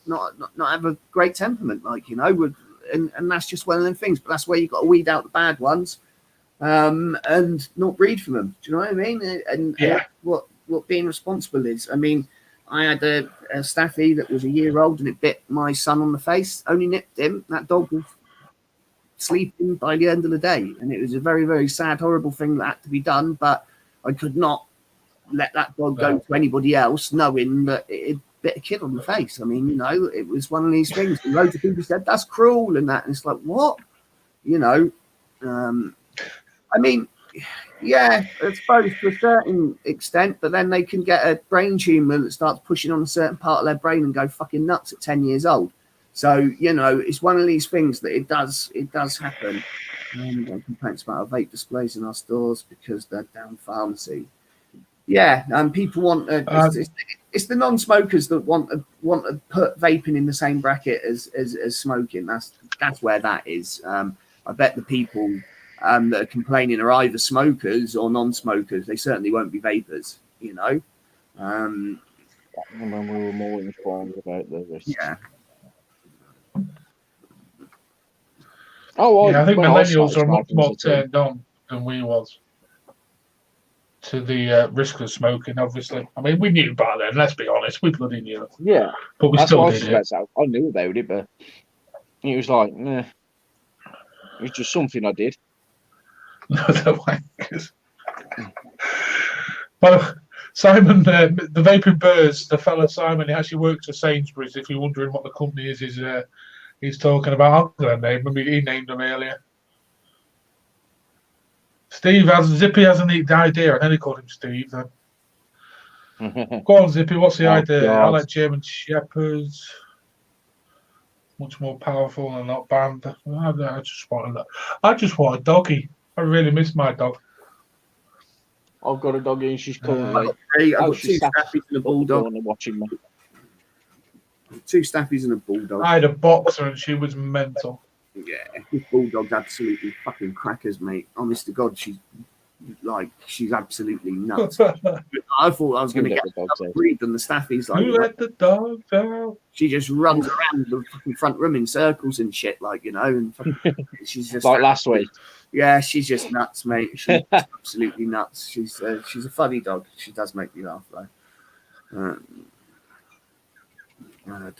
great temperament, like, you know, and that's just one of them things. But that's where you've got to weed out the bad ones, and not breed for them. Do you know what I mean? And what being responsible is. I mean, I had a staffy that was a year old, and it bit my son on the face. Only nipped him. That dog was sleeping by the end of the day, and it was a very, very sad, horrible thing that had to be done. But I could not let that dog go to anybody else, knowing that it bit a kid on the face. I mean, you know, it was one of these things. And loads of people said that's cruel and that, and it's like, what? You know, I mean, yeah, I suppose to a certain extent, but then they can get a brain tumor that starts pushing on a certain part of their brain and go fucking nuts at 10 years old. So, you know, it's one of these things that it does happen. Complaints about our vape displays in our stores because they're down pharmacy. Yeah, people want it's the non-smokers that want to put vaping in the same bracket as smoking. That's where that is. I bet the people that are complaining are either smokers or non-smokers. They certainly won't be vapers, you know. When we were more informed about the risks. Yeah. Oh, I think millennials are much smoking more as a teen. turned on than we was to the risk of smoking. Obviously, I mean, we knew back then. Let's be honest, we bloody knew. Yeah, But we that's still what I was did about it. to say. I knew about it, but it was like, nah. It was just something I did. No, they're wankers. Well, Simon, the vaping birds, the fella Simon, he actually works for Sainsbury's. If you're wondering what the company is, he's talking about. I'm going to name him. He named them earlier. Steve Zippy has a neat idea. I nearly called him Steve then. Go on, Zippy. What's the idea? God. I like German Shepherds. Much more powerful and not banned. I just want a doggy. I really miss my dog. I've got a doggy and she's currently. I've got two she's sat staffies and a up the bulldog. corner watching me. Two staffies and a bulldog. I had a boxer and she was mental. Yeah, this bulldog's absolutely fucking crackers, mate. Honest to God, she's absolutely nuts. I thought I was going to get another breed than the staffies. Like, Who let the dogs out? she just runs around the fucking front room in circles and shit, like, you know. And she's just like last week. Yeah, she's just nuts, mate. She's absolutely nuts. She's a funny dog. She does make me laugh, though. Anyway,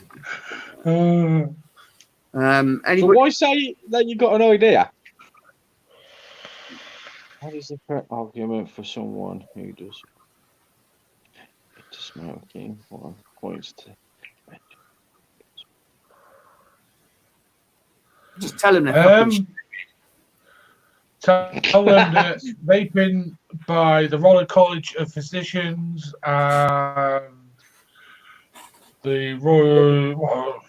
So why say that you got an idea? What is the correct argument for someone who does smoking or points to? just tell them Tell them that vaping by the Royal College of Physicians and the Royal.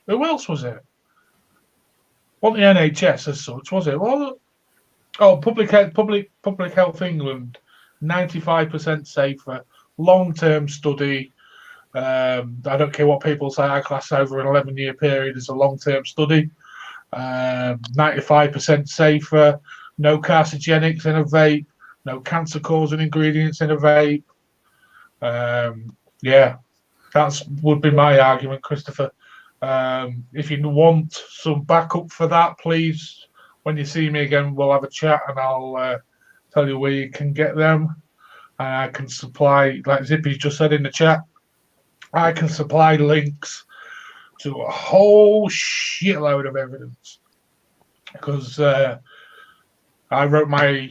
Who else was it? Not the NHS as such, was it? Well, Public Health England, 95% safer, long-term study. I don't care what people say. I class over an 11-year period as a long-term study. 95% safer, no carcinogenics in a vape, no cancer-causing ingredients in a vape. Yeah, that would be my argument, Christopher. If you want some backup for that, please, when you see me again, we'll have a chat and I'll tell you where you can get them. I can supply, like Zippy's just said in the chat, I can supply links to a whole shitload of evidence because I wrote my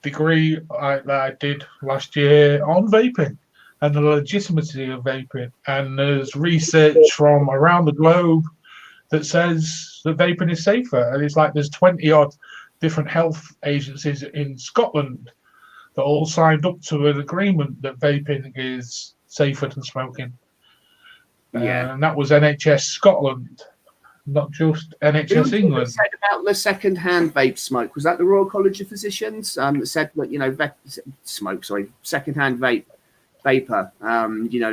degree that I did last year on vaping and the legitimacy of vaping, and there's research from around the globe that says that vaping is safer, and it's like there's 20 odd different health agencies in Scotland that all signed up to an agreement that vaping is safer than smoking. Yeah, and that was NHS Scotland, not just NHS England. Said about the second-hand vape smoke, was that the Royal College of Physicians that said that second-hand vapor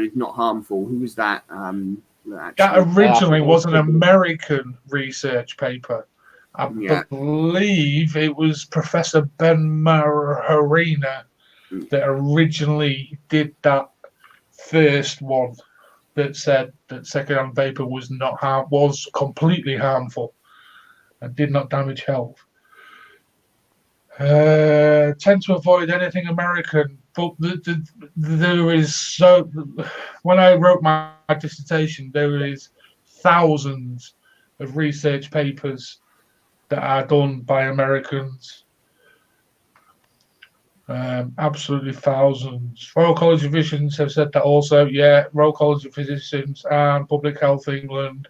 is not harmful? Who was that? That originally was an American research paper. I believe it was Professor Ben Maharina that originally did that first one that said that secondhand vapor was completely harmful and did not damage health. Tend to avoid anything American, but there is when I wrote my dissertation, there is thousands of research papers that are done by Americans. Absolutely thousands. Royal College of Physicians have said that also. Yeah, Royal College of Physicians and Public Health England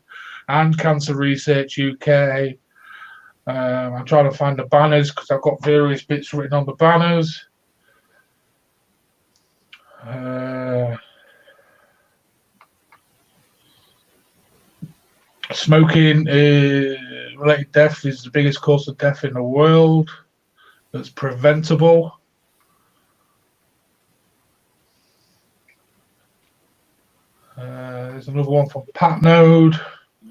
and Cancer Research UK. I'm trying to find the banners because I've got various bits written on the banners. Smoking related death is the biggest cause of death in the world that's preventable. There's another one from Pat Node.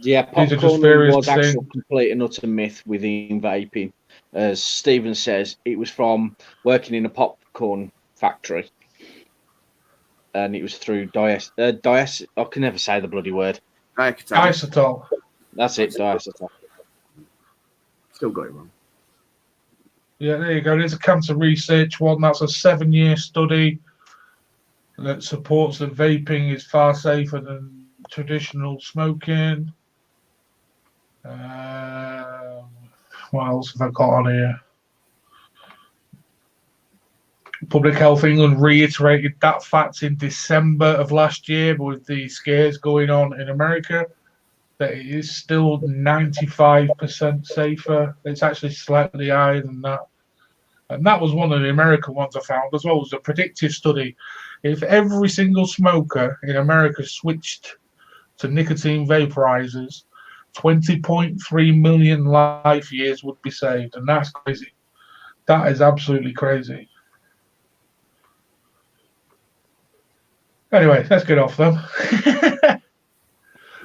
Yeah, These are just popcorn various was actual things. complete and utter myth within vaping. As Stephen says, it was from working in a popcorn factory. And it was through I can never say the bloody word. Isotol. That's it, diacetyl. Still got it wrong. Yeah, there you go. There's a cancer research one. That's a 7-year study that supports that vaping is far safer than traditional smoking. What else have I got on here? Public Health England reiterated that fact in December of last year, but with the scares going on in America, that it is still 95% safer. It's actually slightly higher than that. And that was one of the American ones I found as well. It was a predictive study. If every single smoker in America switched to nicotine vaporizers, 20.3 million life years would be saved. And that's crazy. That is absolutely crazy. Anyway, let's get off them.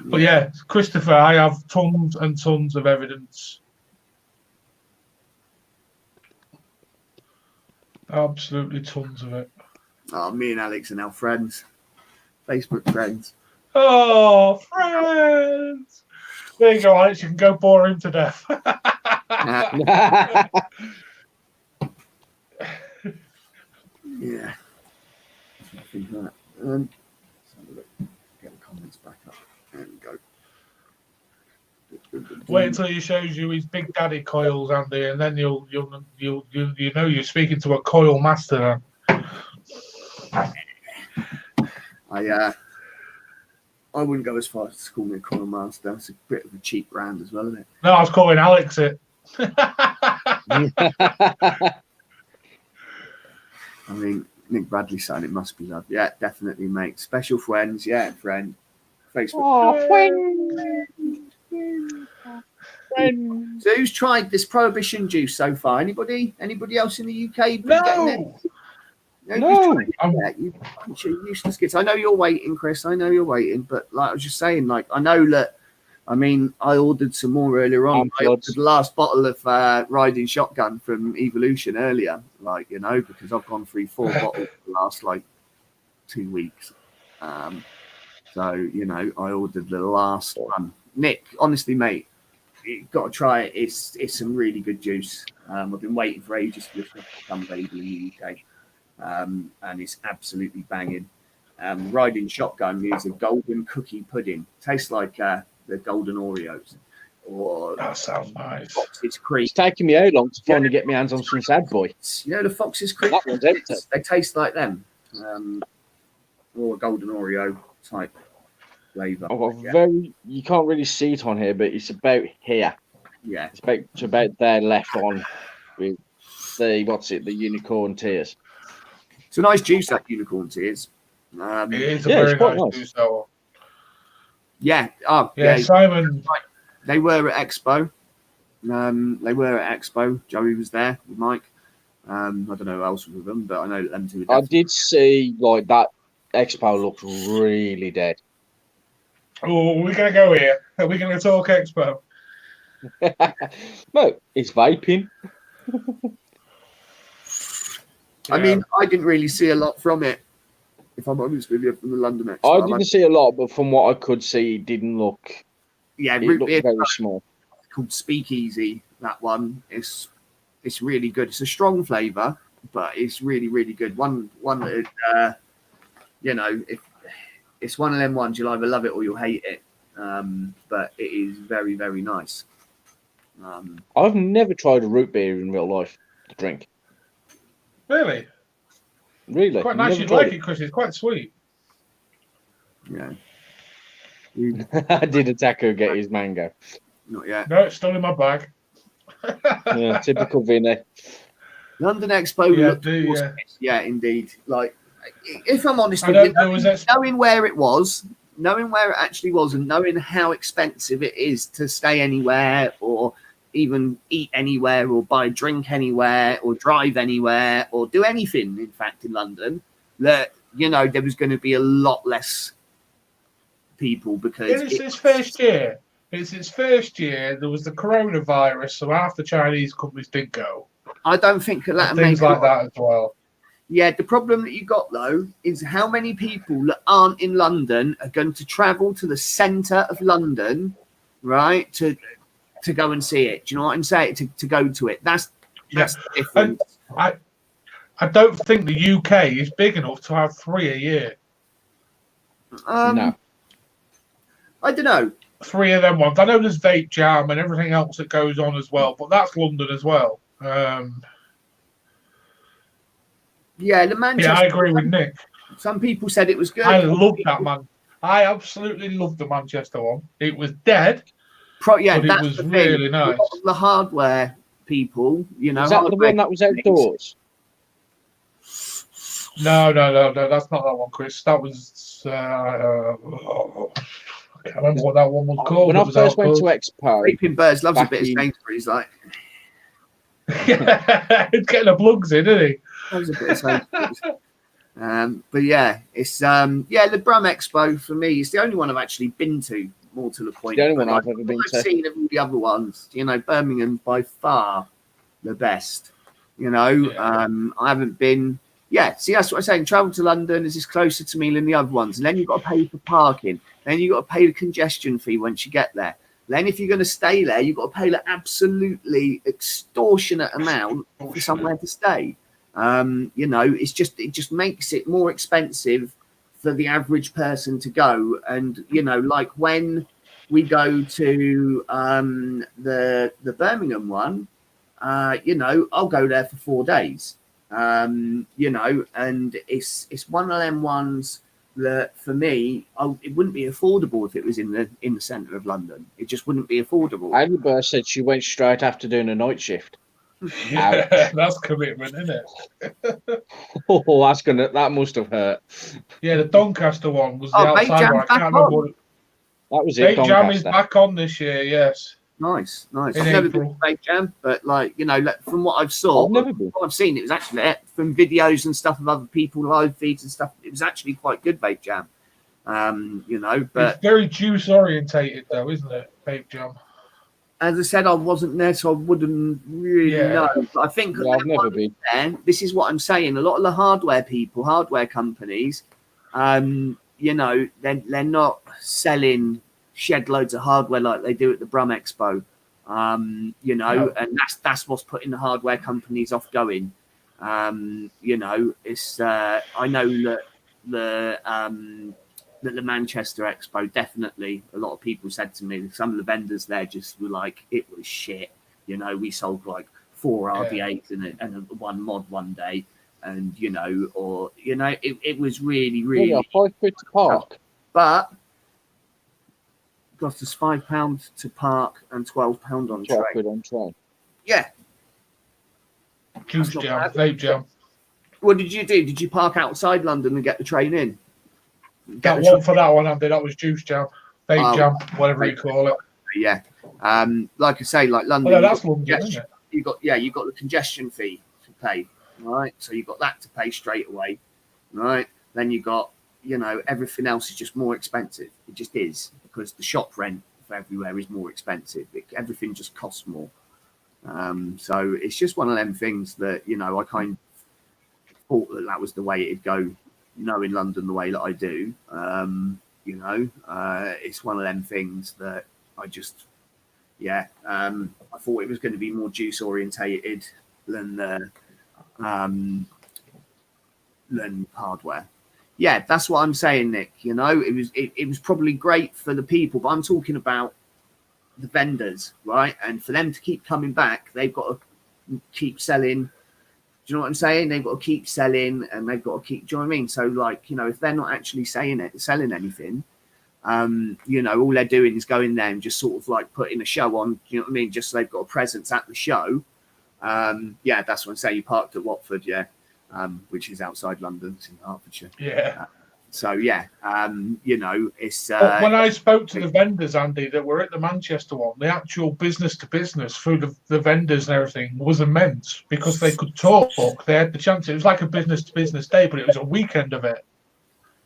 But yeah, Christopher, I have tons and tons of evidence. Absolutely tons of it. Oh, me and Alex are now friends. Facebook friends. Oh, friends! There you go, Alex. You can go bore him to death. Yeah. I think that. Let's have a look. Get the comments back up. There we go. Wait until he shows you his Big Daddy coils, Andy, and then you'll know you're speaking to a coil master. I wouldn't go as far as to call me a coil master. It's a bit of a cheap brand as well, isn't it? No, I was calling Alex it. I mean, Nick Bradley saying it must be love. Yeah, definitely, mate. Special friends, yeah, friend. Facebook. Oh, friends. So who's tried this prohibition juice so far? Anybody else in the UK? No. No. You bunch of useless kids. I know you're waiting, Chris. I know you're waiting, but like I was just saying, like I know that. I mean, I ordered some more earlier on. I ordered the last bottle of riding shotgun from Evolution earlier, like because I've gone through 4 bottles the last 2 weeks. So I ordered the last one. Nick, honestly, mate, you've got to try it. It's some really good juice. I've been waiting for ages for this to become available in the UK. And it's absolutely banging. Riding shotgun is a golden cookie pudding. Tastes like the golden Oreos. Or that sounds nice. Fox's Creek. It's taking me how long to finally get my hands on some Sad Boy. The Fox's Creek. That one's empty. They taste like them. Or a golden Oreo type flavour. You can't really see it on here, but it's about here. Yeah. It's about there left on with the unicorn tears. It's a nice juice, that unicorn tears. It is a very nice juice, though. Yeah. Simon. They were at Expo. Joey was there with Mike. I don't know who else was with them, but I know them two. I did see that Expo looked really dead. Oh, we're going to go here. Are we going to talk Expo? No, it's vaping. I mean, I didn't really see a lot from it, if I'm honest with you, from the London Expo. I didn't see a lot, but from what I could see, it didn't look. Yeah, it looked very small. Called Speakeasy. That one it's really good. It's a strong flavour, but it's really, really good. One that if it's one of them ones, you'll either love it or you'll hate it. But it is very, very nice. I've never tried a root beer in real life to drink. Really? Really? It's quite nice. You'd like it, Chris. It's quite sweet. Yeah. Did Attacker get his mango? Not yet. No, it's still in my bag. Yeah, typical Vinny. London Expo. Yeah, indeed. Like, if I'm honest with you, knowing where it actually was, and knowing how expensive it is to stay anywhere, or even eat anywhere, or buy a drink anywhere, or drive anywhere, or do anything, in fact, in London, that there was going to be a lot less people because it's his first year. It's its first year. There was the coronavirus, so half the Chinese companies did go. I don't think that Things like that as well. Yeah, the problem that you got though is how many people that aren't in London are going to travel to the centre of London, right, to go and see it. Do you know what I'm saying? To go to it. That's the difference. And I don't think the UK is big enough to have 3 a year. No. I don't know. 3 of them ones. I know there's Vape Jam and everything else that goes on as well, but that's London as well. Yeah, the Manchester. Yeah, I agree with Nick. Some people said it was good. I loved that, man. I absolutely loved the Manchester one. It was dead, but it was really nice. The hardware people, you know. Is that the one that was outdoors? No, that's not that one, Chris. That was I can't remember what that one was called. When I first went to Expo, Creeping Birds loves a bit of Sainsbury's, like. Yeah, he's getting the plugs in, isn't he? Loves a bit of Sainsbury's. But yeah, it's the Brum Expo for me is the only one I've actually been to. More to the point, the only one I've ever been to. I've seen of all the other ones. You know, Birmingham by far the best. You know, I haven't been. Yeah, see, that's what I'm saying. Travel to London is closer to me than the other ones, and then you've got to pay for parking. Then you've got to pay the congestion fee once you get there. Then, if you're going to stay there, you've got to pay the absolutely extortionate amount for somewhere to stay. You know, it just makes it more expensive for the average person to go. And you know, like when we go to the Birmingham one, you know, I'll go there for 4 days. You know, and it's one of them ones that for me, it wouldn't be affordable if it was in the centre of London. It just wouldn't be affordable. Amber said she went straight after doing a night shift. Yeah, that's commitment, isn't it? Oh, that must have hurt. Yeah, the Doncaster one was the outside one. I can't remember what that was it. Vape Jam is back on this year, yes. Nice. I've In never April. been to Vape Jam, but like, you know, from what I've saw, I've never been. what I've seen, it was actually from videos and stuff of other people, live feeds and stuff. It was actually quite good, Vape Jam. You know, but it's very juice orientated though, isn't it? Vape Jam. As I said, I wasn't there, so I wouldn't really know. But I think I've never been there. This is what I'm saying. A lot of the hardware companies, you know, they're not selling shed loads of hardware like they do at the Brum Expo. You know, and that's what's putting the hardware companies off going. You know, it's I know that the Manchester Expo, definitely a lot of people said to me, some of the vendors there just were like, it was shit. You know, we sold like 4 RD8s and a 1 mod one day, and you know, or you know, it was really £5 to park, but it cost us £5 to park and £12 on train. Yeah. Juice Jam, Vape Jam. What did you do? Did you park outside London and get the train in? That one for that one, Andy. That was Juice Jam, Vape Jam, whatever you call it. Yeah. Like I say, like London. Oh, no, that's London, isn't it? You got the congestion fee to pay, right? So you got that to pay straight away, right? Then you got, you know, everything else is just more expensive. It just is, because the shop rent for everywhere is more expensive. Everything just costs more. So it's just one of them things that, you know, I kind of thought that was the way it'd go. Knowing London the way that I do, you know, it's one of them things that I just, I thought it was going to be more juice orientated than hardware. Yeah, that's what I'm saying, Nick. You know, it was probably great for the people, but I'm talking about the vendors, right? And for them to keep coming back, they've got to keep selling. Do you know what I'm saying? They've got to keep selling, and they've got to keep. Do you know what I mean? So, like, you know, if they're not actually selling anything, you know, all they're doing is going there and just sort of like putting a show on. You know what I mean? Just so they've got a presence at the show. Yeah, that's what I'm saying. You parked at Watford, which is outside London, it's in Hertfordshire. Yeah. So yeah, you know, it's. When I spoke to the vendors, Andy, that were at the Manchester one, the actual business to business through the vendors and everything was immense, because they could talk. They had the chance. It was like a business to business day, but it was a weekend of it.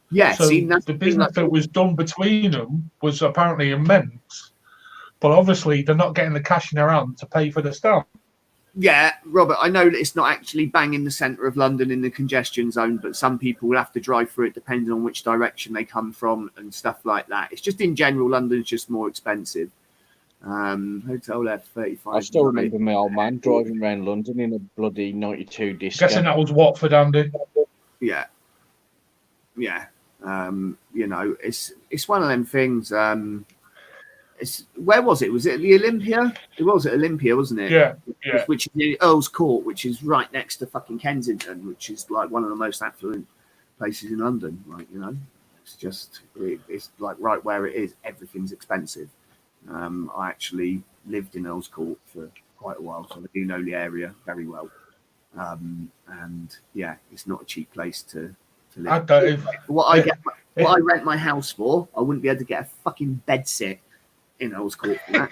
Yeah. So the business that was done between them was apparently immense. but obviously they're not getting the cash in their hand to pay for the stamp. Yeah, Robert, I know that it's not actually bang in the centre of London in the congestion zone, but some people will have to drive through it depending on which direction they come from and stuff like that. It's just in general, London's just more expensive. Hotel left 35. I still remember my old man driving around London in a bloody 92 disco. Guessing that was Watford, Andy. Yeah. You know, it's one of them things. Where was it? Was it at the Olympia? It was at Olympia, wasn't it? Yeah. Which is near Earl's Court, which is right next to fucking Kensington, which is like one of the most affluent places in London. Like, you know, it's like right where it is. Everything's expensive. I actually lived in Earl's Court for quite a while, so I do know the area very well. And yeah, it's not a cheap place to live. I don't. What I rent my house for, I wouldn't be able to get a fucking bed sit in Earl's Court for that.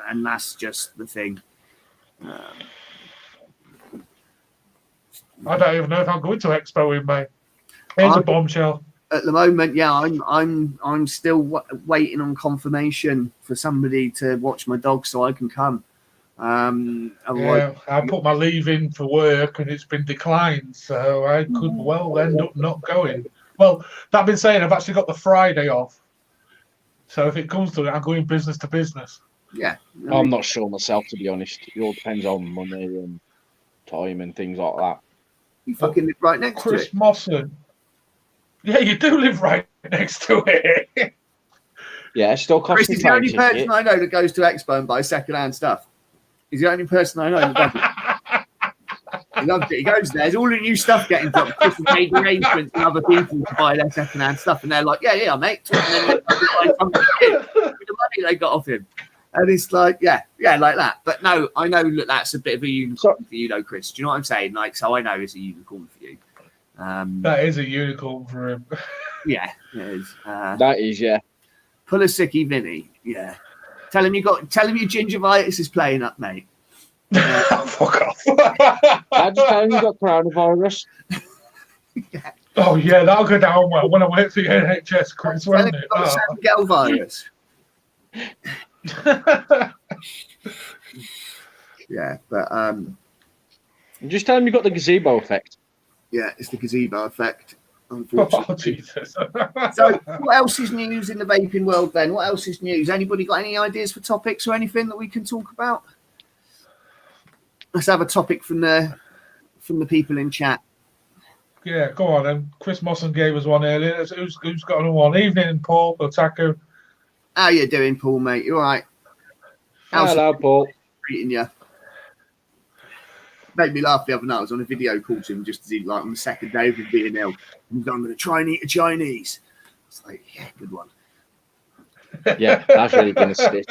and that's just the thing. I don't even know if I'm going to Expo in May. Here's a bombshell. At the moment, yeah, I'm still waiting on confirmation for somebody to watch my dog so I can come. Yeah, I put my leave in for work and it's been declined, so I could well end up not going. Well, that being said, I've actually got the Friday off, so if it comes to it, I'm going business to business. Yeah, I'm not sure myself, to be honest. It all depends on money and time and things like that. You fucking live right next to Chris it. Mosson. Yeah, you do live right next to it. Yeah, it still costs Chris is the only person I know that goes to Expo and buys second-hand stuff. He's the only person I know that does it. He loves it. He goes there. There's all the new stuff getting dropped. Chris has made arrangements with other people to buy their second-hand stuff, and they're like, "Yeah, mate." And then they buy something with the money they got off him, and it's like, yeah, like that. But no, I know that that's a bit of a unicorn for you, though, Chris. Do you know what I'm saying? Like, so I know it's a unicorn for you. That is a unicorn for him. Yeah, it is. That is, yeah. Pull a sicky Vinny. Yeah. Tell him your gingivitis is playing up, mate. Fuck off. I just tell him you got coronavirus. Yeah. Oh yeah, that'll go down well when I wait for the NHS, Chris, won't it? Get virus. Yeah, but just tell him you got the gazebo effect. Yeah, it's the gazebo effect, unfortunately. Oh, Jesus. So, what else is news in the vaping world, then? What else is news? Anybody got any ideas for topics or anything that we can talk about? Let's have a topic from the people in chat. Yeah, go on then. Chris Mosson gave us one earlier. Who's got another one? Evening, Paul Otaku. How you doing, Paul, mate? You all right? Hello, Paul. Greeting you. Made me laugh the other night. I was on a video call to him just as he, like, on the second day of him being ill. He was like, I'm going to try and eat a Chinese. It's like, yeah, good one. Yeah, that's really going to stick.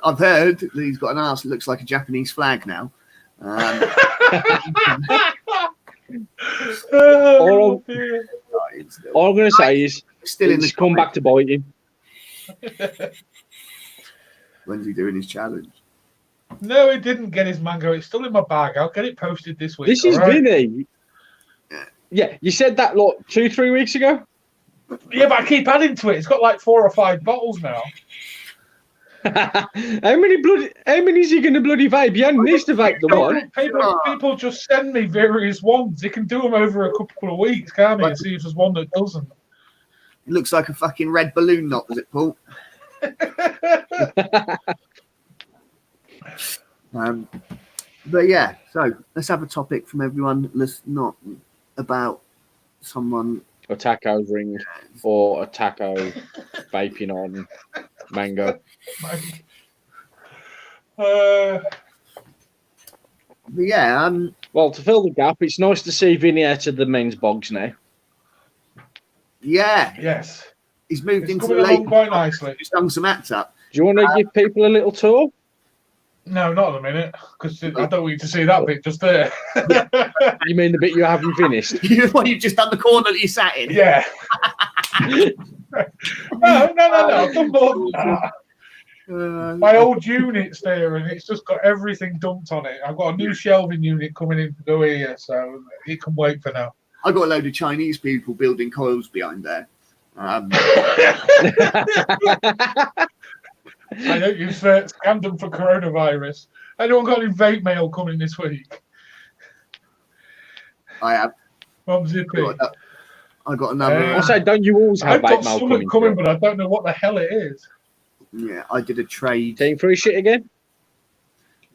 I've heard that he's got an ass that looks like a Japanese flag now. All I'm going to say is, still in the come back to bite him. When's he doing his challenge? No, he didn't get his mango. It's still in my bag. I'll get it posted this week. This is Vinny. Yeah, you said that like 2-3 weeks ago. Yeah, but I keep adding to it. It's got like 4 or 5 bottles now. How many is he going to bloody vape? You only needs to vape the one. People just send me various ones. You can do them over a couple of weeks, can't you? And see if there's one that doesn't. It looks like a fucking red balloon knot, does it, Paul? But yeah, so let's have a topic from everyone. Let's not about someone a taco ring or a taco vaping on mango. But yeah, well, to fill the gap, it's nice to see Vinny out of the men's bogs now. Yeah. Yes. He's moved into the lake quite nicely. He's done some acts up. Do you want to give people a little tour? No, not at the minute, because I don't want you to see that bit just there. You mean the bit you haven't finished? Well, you've just done the corner that you sat in. Yeah. No. I've done more than that. My old unit's there, and it's just got everything dumped on it. I've got a new shelving unit coming in to go here, so it can wait for now. I got a load of Chinese people building coils behind there. I hope you've scanned them for coronavirus. Anyone got any vape mail coming this week? I have. From Zippy. I got another. I say, don't you always have I've got vape mail something coming, but I don't know what the hell it is. Yeah, I did a trade. Team free shit again?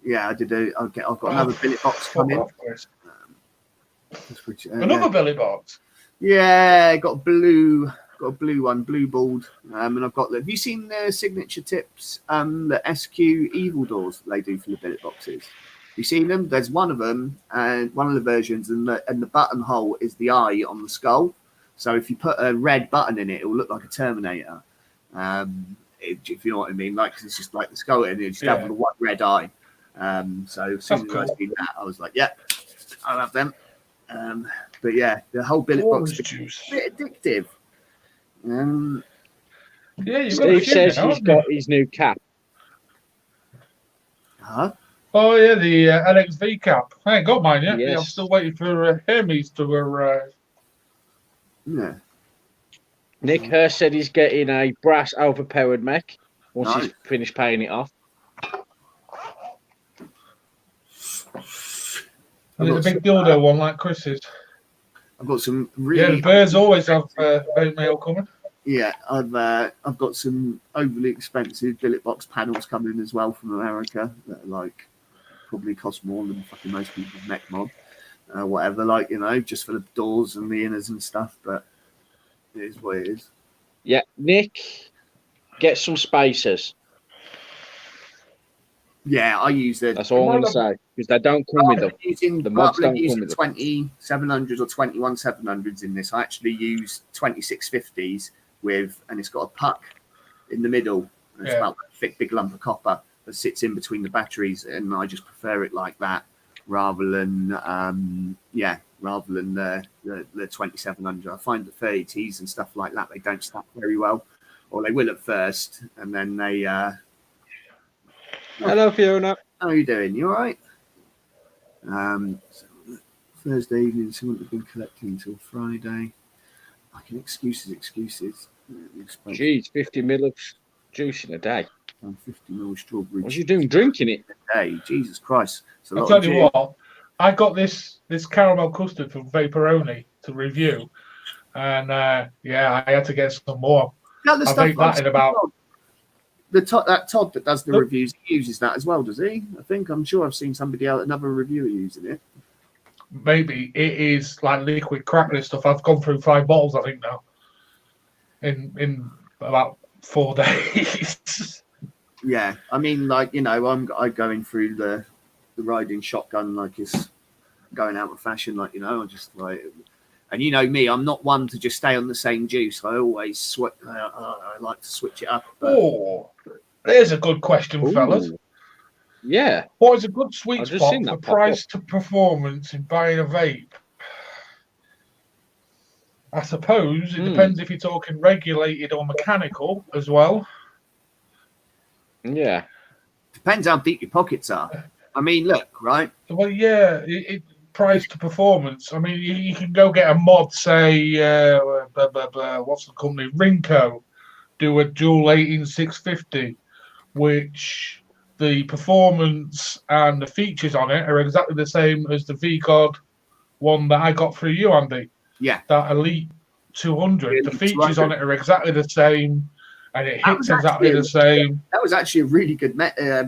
Yeah, I've got another billet box coming. Another billet box. Yeah, got a blue one, blue balled. And I've got. Have you seen the signature tips? The SQ Evil Doors they do for the billet boxes. Have you seen them? There's one of them, and one of the versions, and the buttonhole is the eye on the skull. So if you put a red button in it, it will look like a Terminator. If you know what I mean, like, 'cause it's just like the skull, and it's just have the one red eye. So as soon as I seen that, I was like, yeah, I'll have them. But yeah, the whole billet box is a bit addictive. Yeah, Steve says he's got his new cap. Huh? Oh yeah, the LXV cap. I ain't got mine yet. Yes. Yeah, I'm still waiting for Hermes to arrive. Yeah. Nick Hurst said he's getting a brass overpowered mech once he's finished paying it off. And it's a big dildo one like Chris's. I've got some really. Yeah, the birds always have vape mail coming. Yeah, I've got some overly expensive billet box panels coming as well from America that are like probably cost more than fucking most people's mech mod, whatever. Like, you know, just for the doors and the inners and stuff. But it is what it is. Yeah, Nick, get some spacers. Yeah, I use it. That's all I'm going to say, because they don't come with them. The mods don't come with them. 2700s or 21700s in this. I actually use 2650s with, and it's got a puck in the middle. And it's about a thick, big lump of copper that sits in between the batteries, and I just prefer it like that rather than the 2700. I find the 30Ts and stuff like that, they don't stack very well, or they will at first, and then they. Hello, Fiona. How are you doing? You all right? So Thursday evening, someone had been collecting until Friday. Fucking excuses. Jeez, 50 ml of juice in a day. 50 ml strawberry. What are you doing, drinking it? Hey, Jesus Christ. I'll tell you what, I got this caramel custard from Vaporoni to review. And I had to get some more. I think that in about... That Todd that does the reviews, he uses that as well, does he? I'm sure I've seen somebody else, another reviewer using it. Maybe it is like liquid crackling stuff. I've gone through 5 bottles, I think now, in about 4 days. Yeah, I mean, like, you know, I'm going through the riding shotgun like it's going out of fashion, like, you know, I'm just like. And you know me, I'm not one to just stay on the same juice. I always I like to switch it up. Oh, there's a good question, fellas. Yeah. What is a good sweet spot for price to performance in buying a vape? I suppose it depends if you're talking regulated or mechanical as well. Yeah. Depends how deep your pockets are. I mean, look, right? Well, yeah, price to performance. I mean, you can go get a mod, say, what's the company? Rinco, do a dual 18650, which the performance and the features on it are exactly the same as the V-God one that I got through you, Andy. Yeah. That Elite 200. The features on it are exactly the same, and it hits exactly the same. That was actually a really good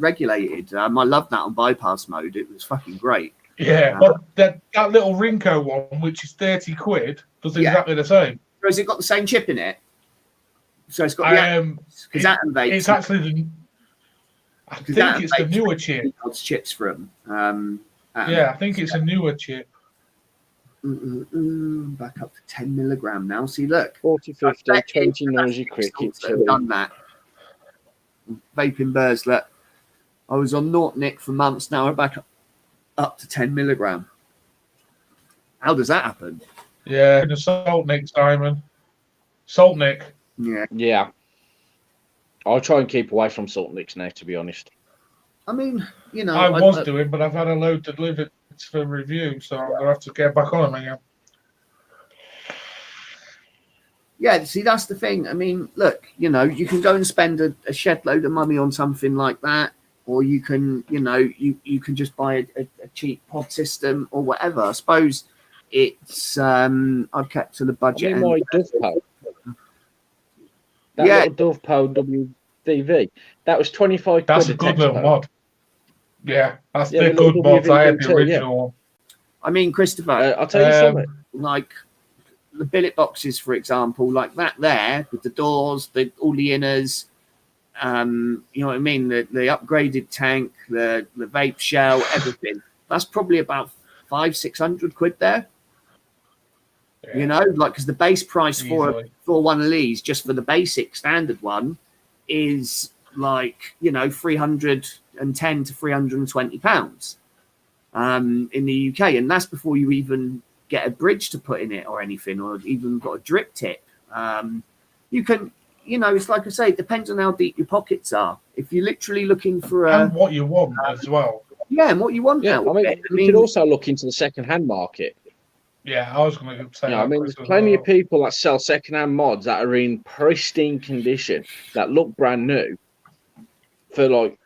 regulated. I loved that on bypass mode. It was fucking great. Yeah, but that little Rinco one, which is 30 quid, does exactly the same. So has it got the same chip in it? So it's got it's actually the. I think it's the newer chip. Chips from. I think it's a newer chip. Back up to 10 milligram now. See, look. 40, 50, 20 noisy crickets. I've done that. Vaping birds. Look, I was on Nick for months now. We're back up to 10 milligram. How does that happen? Yeah, the Salt Nick, Simon. Salt Nick. Yeah. I'll try and keep away from Salt Nicks now, to be honest. I mean, you know. I was doing, but I've had a load delivered for review, so I'm going to have to get back on them again. Yeah, see, that's the thing. I mean, look, you know, you can go and spend a shed load of money on something like that, or you can, you know, you can just buy a cheap pod system or whatever. I suppose it's I've kept to the I budget. mean, my Dove Pole, that Yeah. little Dove Pole WDV, that was 25 That's quid a good little Texaco. mod. Yeah, that's Yeah, the the little good mods. I had the WVV2, original one. I mean, Christopher, I'll tell you something. like the billet boxes, for example, like that there with the doors, all the inners, you know what I mean, the upgraded tank, the vape shell, everything. That's probably about 500-600 quid there. Yeah, You know, like, because the base price easily. for one of these, just for the basic standard one, is like, you know, 310 to 320 pounds in the UK, and that's before you even get a bridge to put in it or anything, or even got a drip tip. You can, you know, it's like I say, it depends on how deep your pockets are. If you're literally looking for And what you want as well. yeah, and what you want Yeah, out I of mean, it. you could also look into the second-hand market. Yeah, I was going to say You know, that. I mean, there's plenty of people that sell second-hand mods that are in pristine condition, that look brand new, for like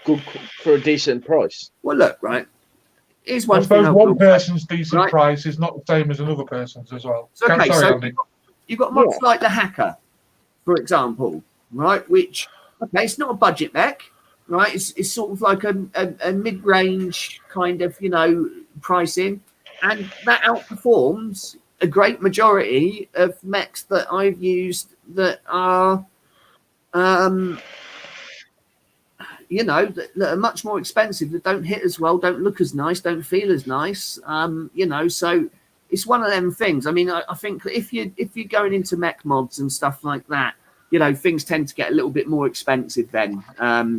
good, for a decent price. Well, look, right. Here's one I suppose thing. one person's decent right? price is not the same as another person's as well. So, okay, Sorry, so Andy. you've got mods like the Hacker, for example, right? Which, okay, it's not a budget mech, right? It's sort of like a mid-range kind of, you know, pricing, and that outperforms a great majority of mechs that I've used that are, you know, that are much more expensive, that don't hit as well, don't look as nice, don't feel as nice, you know. So it's one of them things. I mean, I think if you're going into mech mods and stuff like that, you know, things tend to get a little bit more expensive then,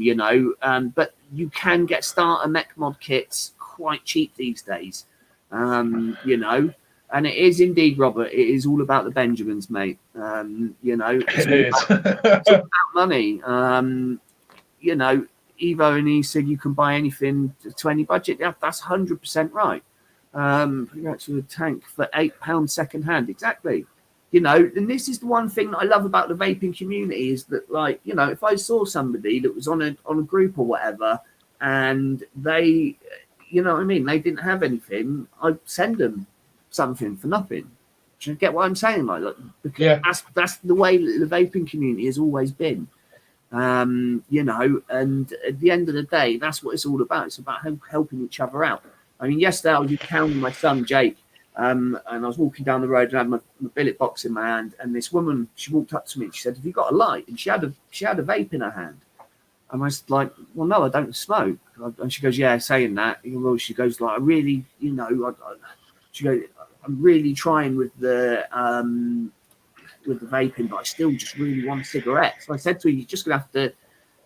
you know, but you can get starter mech mod kits quite cheap these days, you know, and it is indeed, Robert, it is all about the Benjamins, mate. You know, it's all about money. You know, Evo and he said you can buy anything to any budget. Yeah, that's 100% right. Actually, a tank for £8 second hand, exactly. You know, and this is the one thing that I love about the vaping community is that, like, you know, if I saw somebody that was on a group or whatever, and they, you know what I mean, they didn't have anything, I'd send them something for nothing. Do you get what I'm saying? Like because Yeah. that's the way the vaping community has always been. You know, and at the end of the day, that's what it's all about. It's about helping each other out. I mean, yesterday I was counting my son Jake, and I was walking down the road and I had my billet box in my hand, and this woman, she walked up to me and she said, "Have you got a light?" And she had a vape in her hand, and I was like, "Well, no, I don't smoke." And she goes, "Yeah, saying that." Well, she goes, "Like, I really, you know, she goes, I'm really trying with the vaping, but I still just really want a cigarette." So I said to her, "You're just gonna have to,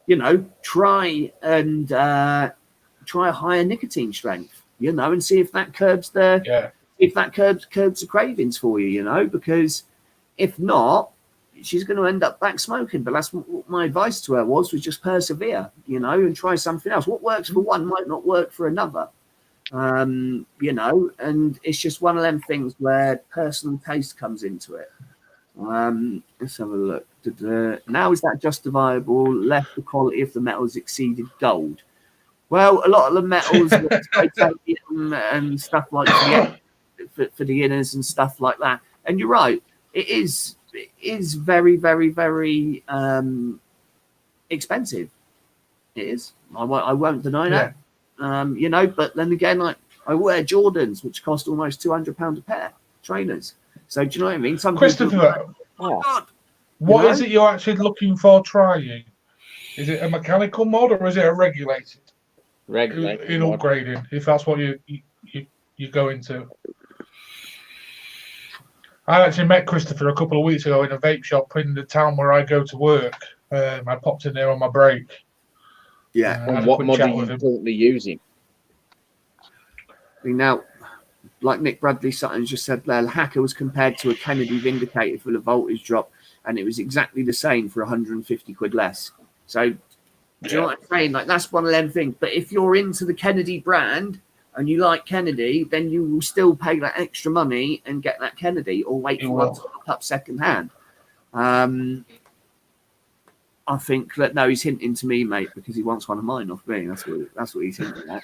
you know, try a higher nicotine strength, you know, and see if that curbs the curbs the cravings for you, you know, because if not, she's going to end up back smoking." But that's what my advice to her was just persevere, you know, and try something else. What works for one might not work for another. You know, and it's just one of them things where personal taste comes into it. Let's have a look. Now, is that justifiable? Left the quality of the metals exceeded gold. Well, a lot of the metals, titanium and stuff like for the inners and stuff like that. And you're right, it is very, very, very expensive. It is. I won't deny that. You know, but then again, like, I wear Jordans, which cost almost £200 a pair, trainers. So do you know what I mean? Some Christopher, people are like, "Oh my God." What is it you're actually looking for trying? Is it a mechanical mod or is it a regulated? In upgrading, if that's what you go into. I actually met Christopher a couple of weeks ago in a vape shop in the town where I go to work. I popped in there on my break. Yeah. What mod are you currently using? Now, like Nick Bradley Sutton just said there, the Hacker was compared to a Kennedy Vindicator for the voltage drop, and it was exactly the same for 150 quid less. So, do you know what I'm saying? Like, that's one of them things. But if you're into the Kennedy brand and you like Kennedy, then you will still pay that extra money and get that Kennedy, or wait for one to look up second hand. I think that no, he's hinting to me, mate, because he wants one of mine off me. That's what he's hinting at.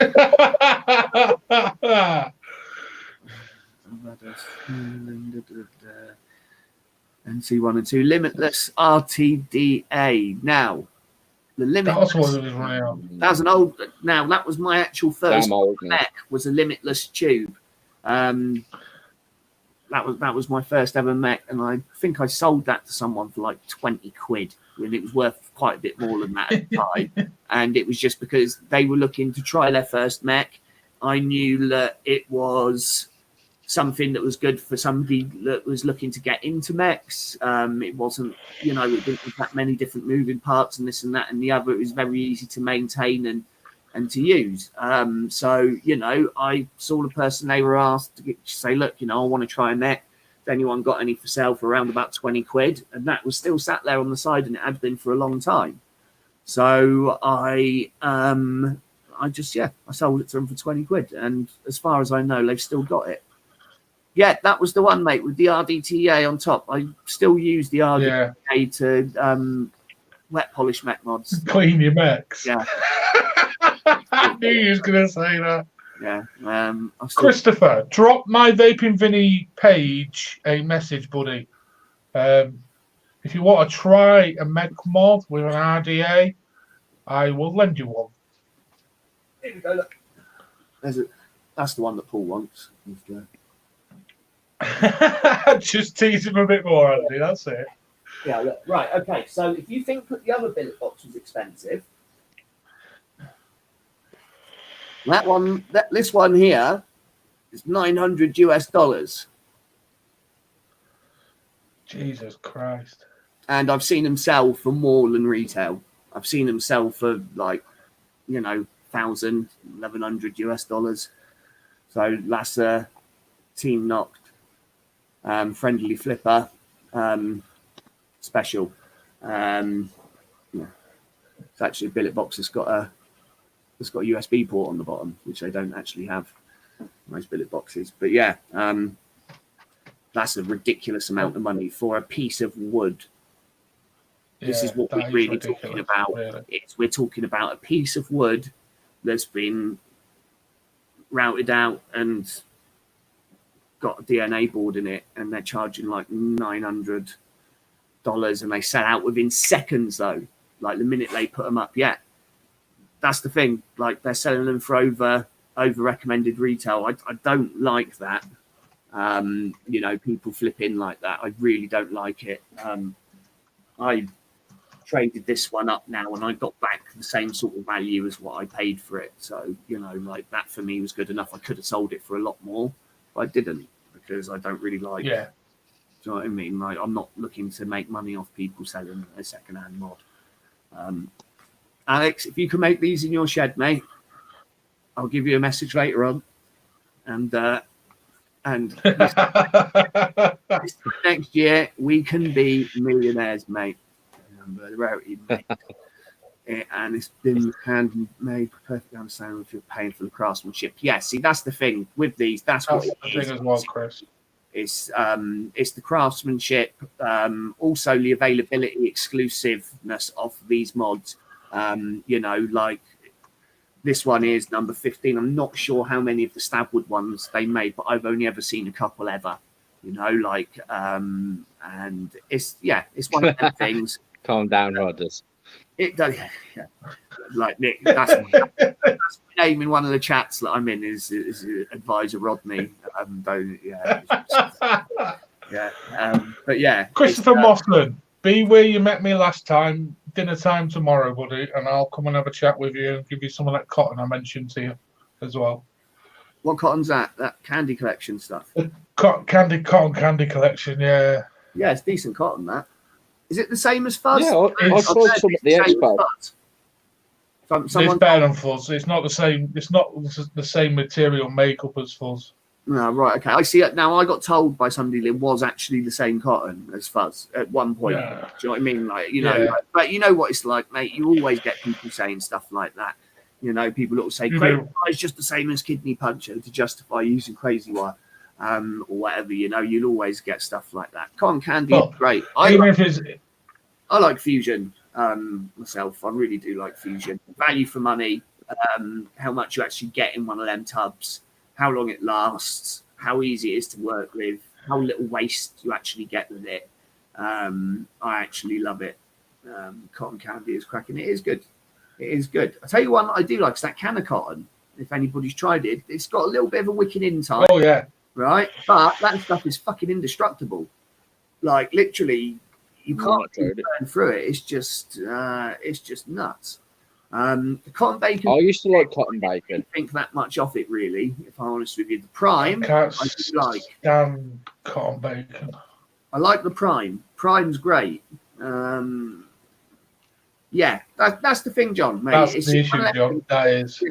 NC1 and 2 limitless RTDA. Now, the limitless. That's what it was running out. That was an old. Now that was my actual first old, mech. Was a limitless tube. That was my first ever mech, and I think I sold that to someone for like 20 quid when it was worth quite a bit more than that at the time. And it was just because they were looking to try their first mech. I knew that it was something that was good for somebody that was looking to get into mechs. It wasn't, it didn't have that many different moving parts and this and that and the other. It was very easy to maintain and to use. So, I saw the person they were asked to say, look, I want to try a mech. Has anyone got any for sale for around about 20 quid? And that was still sat there on the side, and it had been for a long time. So I sold it to them for 20 quid. And as far as I know, they've still got it. Yeah, that was the one, mate, with the RDTA on top. I still use the RDTA to wet polish mech mods. Clean your mechs. Yeah. I knew you was going to say that. Yeah. Christopher, drop my Vaping Vinny page a message, buddy. If you want to try a mech mod with an RDA, I will lend you one. Here we go, look. That's the one that Paul wants. Just tease him a bit more, Andy. That's it. Yeah, look. Right, okay. So if you think the other billet box was expensive, this one here is $900 US. Jesus Christ. And I've seen them sell for more than retail. I've seen them sell for like, $1,000, $1,100 US. So that's a Team Knocked friendly flipper special. It's actually a billet box that's got a USB port on the bottom, which they don't actually have most billet boxes. But yeah, that's a ridiculous amount of money for a piece of wood. This is what we're really talking about. Really. We're talking about a piece of wood that's been routed out and got a DNA board in it, and they're charging like $900, and they sell out within seconds though. Like the minute they put them up, yeah. That's the thing. Like they're selling them for over recommended retail. I don't like that. People flip in like that. I really don't like it. I traded this one up now, and I got back the same sort of value as what I paid for it. So like that for me was good enough. I could have sold it for a lot more, but I didn't because I don't really like. Yeah. Do you know what I mean? Like I'm not looking to make money off people selling a second-hand mod. Alex, if you can make these in your shed, mate, I'll give you a message later on. And this next year, we can be millionaires, mate. And it's been handmade perfectly understandable if you're paying for the craftsmanship. Yeah, see, that's the thing with these. That's what the thing as well, Chris. It's the craftsmanship, also the availability, exclusiveness of these mods. Like this one is number 15. I'm not sure how many of the Stabwood ones they made, but I've only ever seen a couple ever. And it's one of them things. Calm down, Rodders. It does, yeah. Like Nick, that's my name in one of the chats that I'm in is Advisor Rodney. But yeah, Christopher Mossman, be where you met me last time. Dinner time tomorrow, buddy, and I'll come and have a chat with you and give you some of that cotton I mentioned to you as well. What cotton's that? That candy collection stuff? Cotton candy collection, yeah. Yeah, it's decent cotton, that. Is it the same as fuzz? Yeah, I saw some at the expo. It's better than fuzz. It's not the same. It's not the same material makeup as fuzz. No, right, okay. I see it now. I got told by somebody that it was actually the same cotton as fuzz at one point. Yeah. Do you know what I mean? Like, but you know what it's like, mate. You always get people saying stuff like that. People that will say, "Crazy wire is just the same as kidney puncher" to justify using crazy wire. or whatever, you'll always get stuff like that. Cotton candy Well, is great. I like Fusion myself. I really do like Fusion. Value for money, how much you actually get in one of them tubs, how long it lasts, how easy it is to work with, how little waste you actually get with it. I actually love it. Cotton candy is cracking. It is good. It is good. I tell you one I do like is that can of cotton. If anybody's tried it, it's got a little bit of a wicking in time. Oh yeah. Right, but that stuff is fucking indestructible. Like literally, you can't burn through it. It's just nuts. The cotton bacon. I used to like cotton bacon. I don't think that much of it really. If I'm honest with you, the prime I do like. Damn cotton bacon. I like the prime. Prime's great. Yeah, that's the thing, John. Mate. That's it's the issue, John. That is.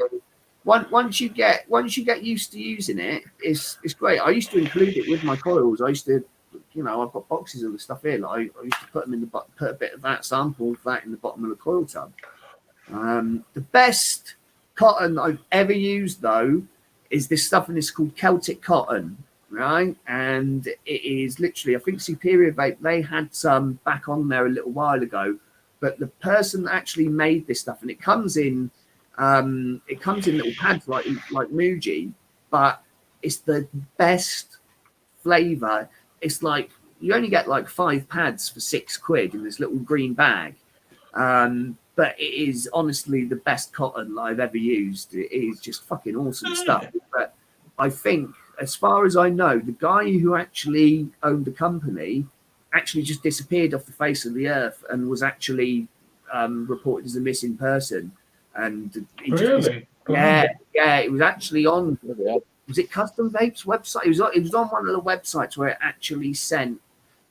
Once you get used to using it, it's great. I used to include it with my coils. I used to, I've got boxes of the stuff here. Like I used to put them in put a bit of that sample of that in the bottom of the coil tub. The best cotton I've ever used though is this stuff, and it's called Celtic cotton, right? And it is literally, I think Superior Vape, they had some back on there a little while ago, but the person that actually made this stuff, and it comes in little pads like Muji, but it's the best flavor. It's like you only get like 5 pads for £6 in this little green bag. But it is honestly the best cotton I've ever used. It is just fucking awesome stuff. But I think, as far as I know, the guy who actually owned the company actually just disappeared off the face of the earth and was actually reported as a missing person. And Really? Yeah, it was actually on. Was it Custom Vape's website? It was on one of the websites where it actually said,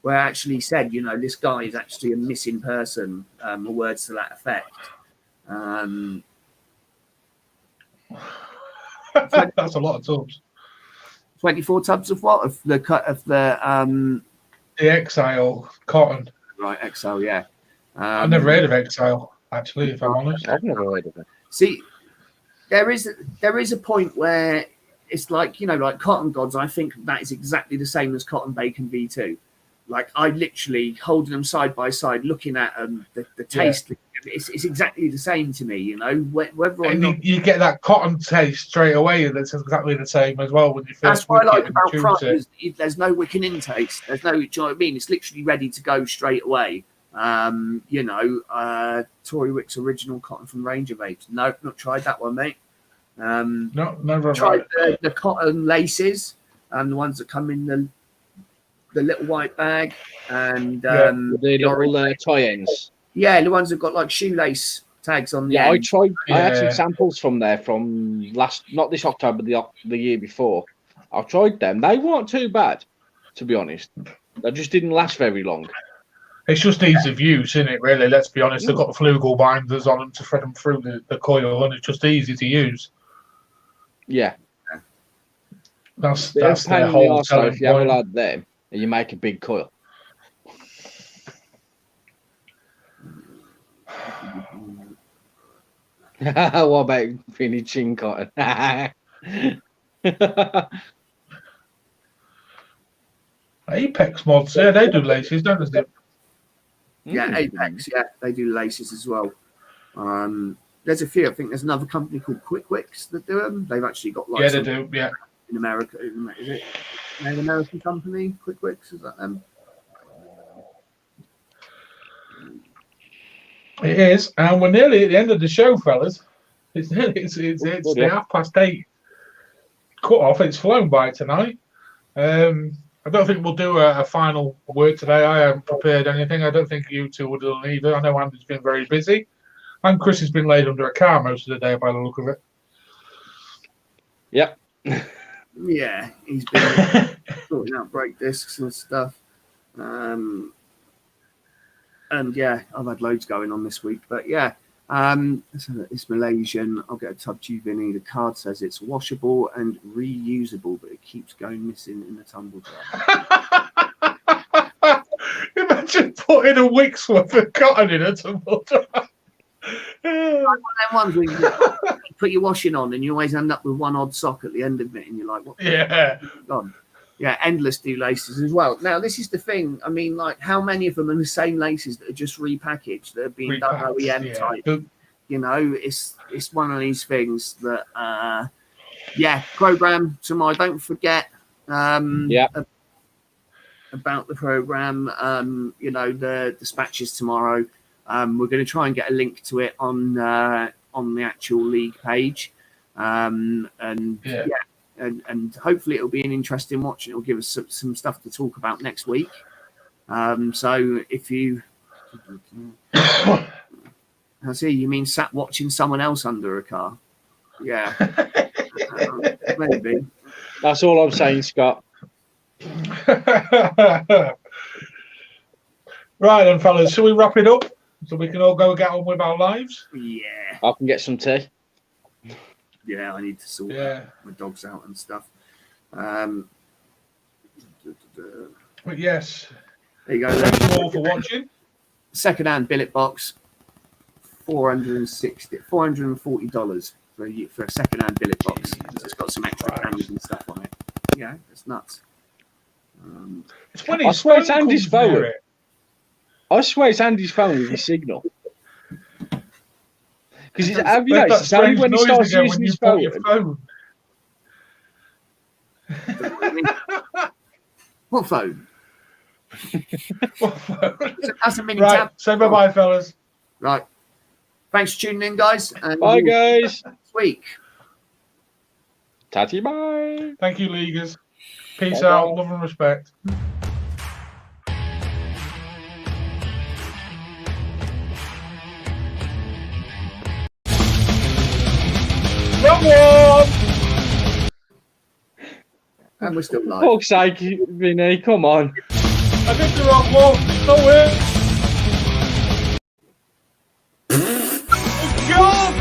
this guy is actually a missing person, or words to that effect. That's a lot of tubs. 24 tubs of what? Of the Exile cotton. Right, Exile, yeah. I've never heard of Exile, actually, if I'm honest. I've never heard of it. See, there is a point where it's like, like Cotton Gods, I think that is exactly the same as Cotton Bacon V2. Like, I literally holding them side by side, looking at them, the taste, it's exactly the same to me, whether or not. You get that cotton taste straight away, and it's exactly the same as well when you first. That's what I like about Prime. There's no wicking in taste. There's no, do you know what I mean? It's literally ready to go straight away. Tory Wick's original cotton from Ranger Vapes. Nope, not tried that one, mate. No, never tried the cotton laces, and the ones that come in the little white bag, and the little tie-ins. Yeah, the ones that got like shoelace tags on the end. I had some Yeah. samples from there from not this October, the year before. I tried them. They weren't too bad, to be honest. They just didn't last very long. It's just ease of use, isn't it, really? Let's be honest. They've got the flugel binders on them to thread them through the coil, and it's just easy to use. Yeah. That's the whole selling point. If you have a lot of them, and you make a big coil. What about finishing cotton? Apex mods, yeah, they do laces, don't they? Yeah, Apex, yeah, they do laces as well. There's a few. I think there's another company called Quick Wicks that do them. They've actually got like they do. Yeah, in America, is it an American company? Quick Wicks, is that them? It is, and we're nearly at the end of the show, fellas. It's the 8:30 cut off. It's flown by tonight. I don't think we'll do a final word today. I haven't prepared anything. I don't think you two would have done either. I know Andy's been very busy. And Chris has been laid under a car most of the day by the look of it. Yep. Yeah, he's been sorting out brake discs and stuff. And yeah, I've had loads going on this week. But yeah, it's Malaysian. I'll get a tub tube in. The card says it's washable and reusable, but it keeps going missing in the tumble dryer. Imagine putting a week's worth of cotton in a tumble dryer. Like one of them ones where you put your washing on and you always end up with one odd sock at the end of it, and you're like, "What?" Yeah. Gone. Yeah, endless do laces as well. Now, this is the thing. I mean, like, how many of them are the same laces that are just repackaged, that are being done OEM type? You know, it's one of these things that, program tomorrow. Don't forget about the program. You know, the dispatches tomorrow. We're going to try and get a link to it on the actual league page, and hopefully it'll be an interesting watch. It'll give us some stuff to talk about next week. So if you, I see you mean sat watching someone else under a car, yeah, maybe. That's all I'm saying, Scott. Right then, fellas, shall we wrap it up so we can all go get on with our lives? Yeah. I can get some tea. Yeah, I need to sort my dogs out and stuff. But yes. There you go. Thank you all for watching. Second-hand billet box, $440 for a second-hand billet box. It's got some extra cameras and stuff on it. Yeah, it's nuts. I swear it's Andy's phone. I swear it's Andy's phone with his signal. Because have you noticed? It's only when he starts using his phone. What phone? What phone? That's a mini tab. Say bye-bye, fellas. Right. Thanks for tuning in, guys. And bye, guys. Next week. Tatty bye. Thank you, Leaguers. Peace out. Love and respect. Wrong one! And we're still live. For fuck's sake, Vinny, come on. I did the wrong one. No way. Oh, God!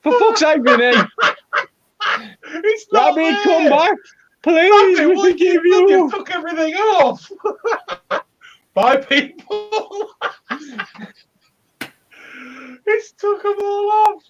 For fuck's sake, Vinny. It's not Let me come back. Please, we forgive you. You took everything off. Bye, people. It's took them all off.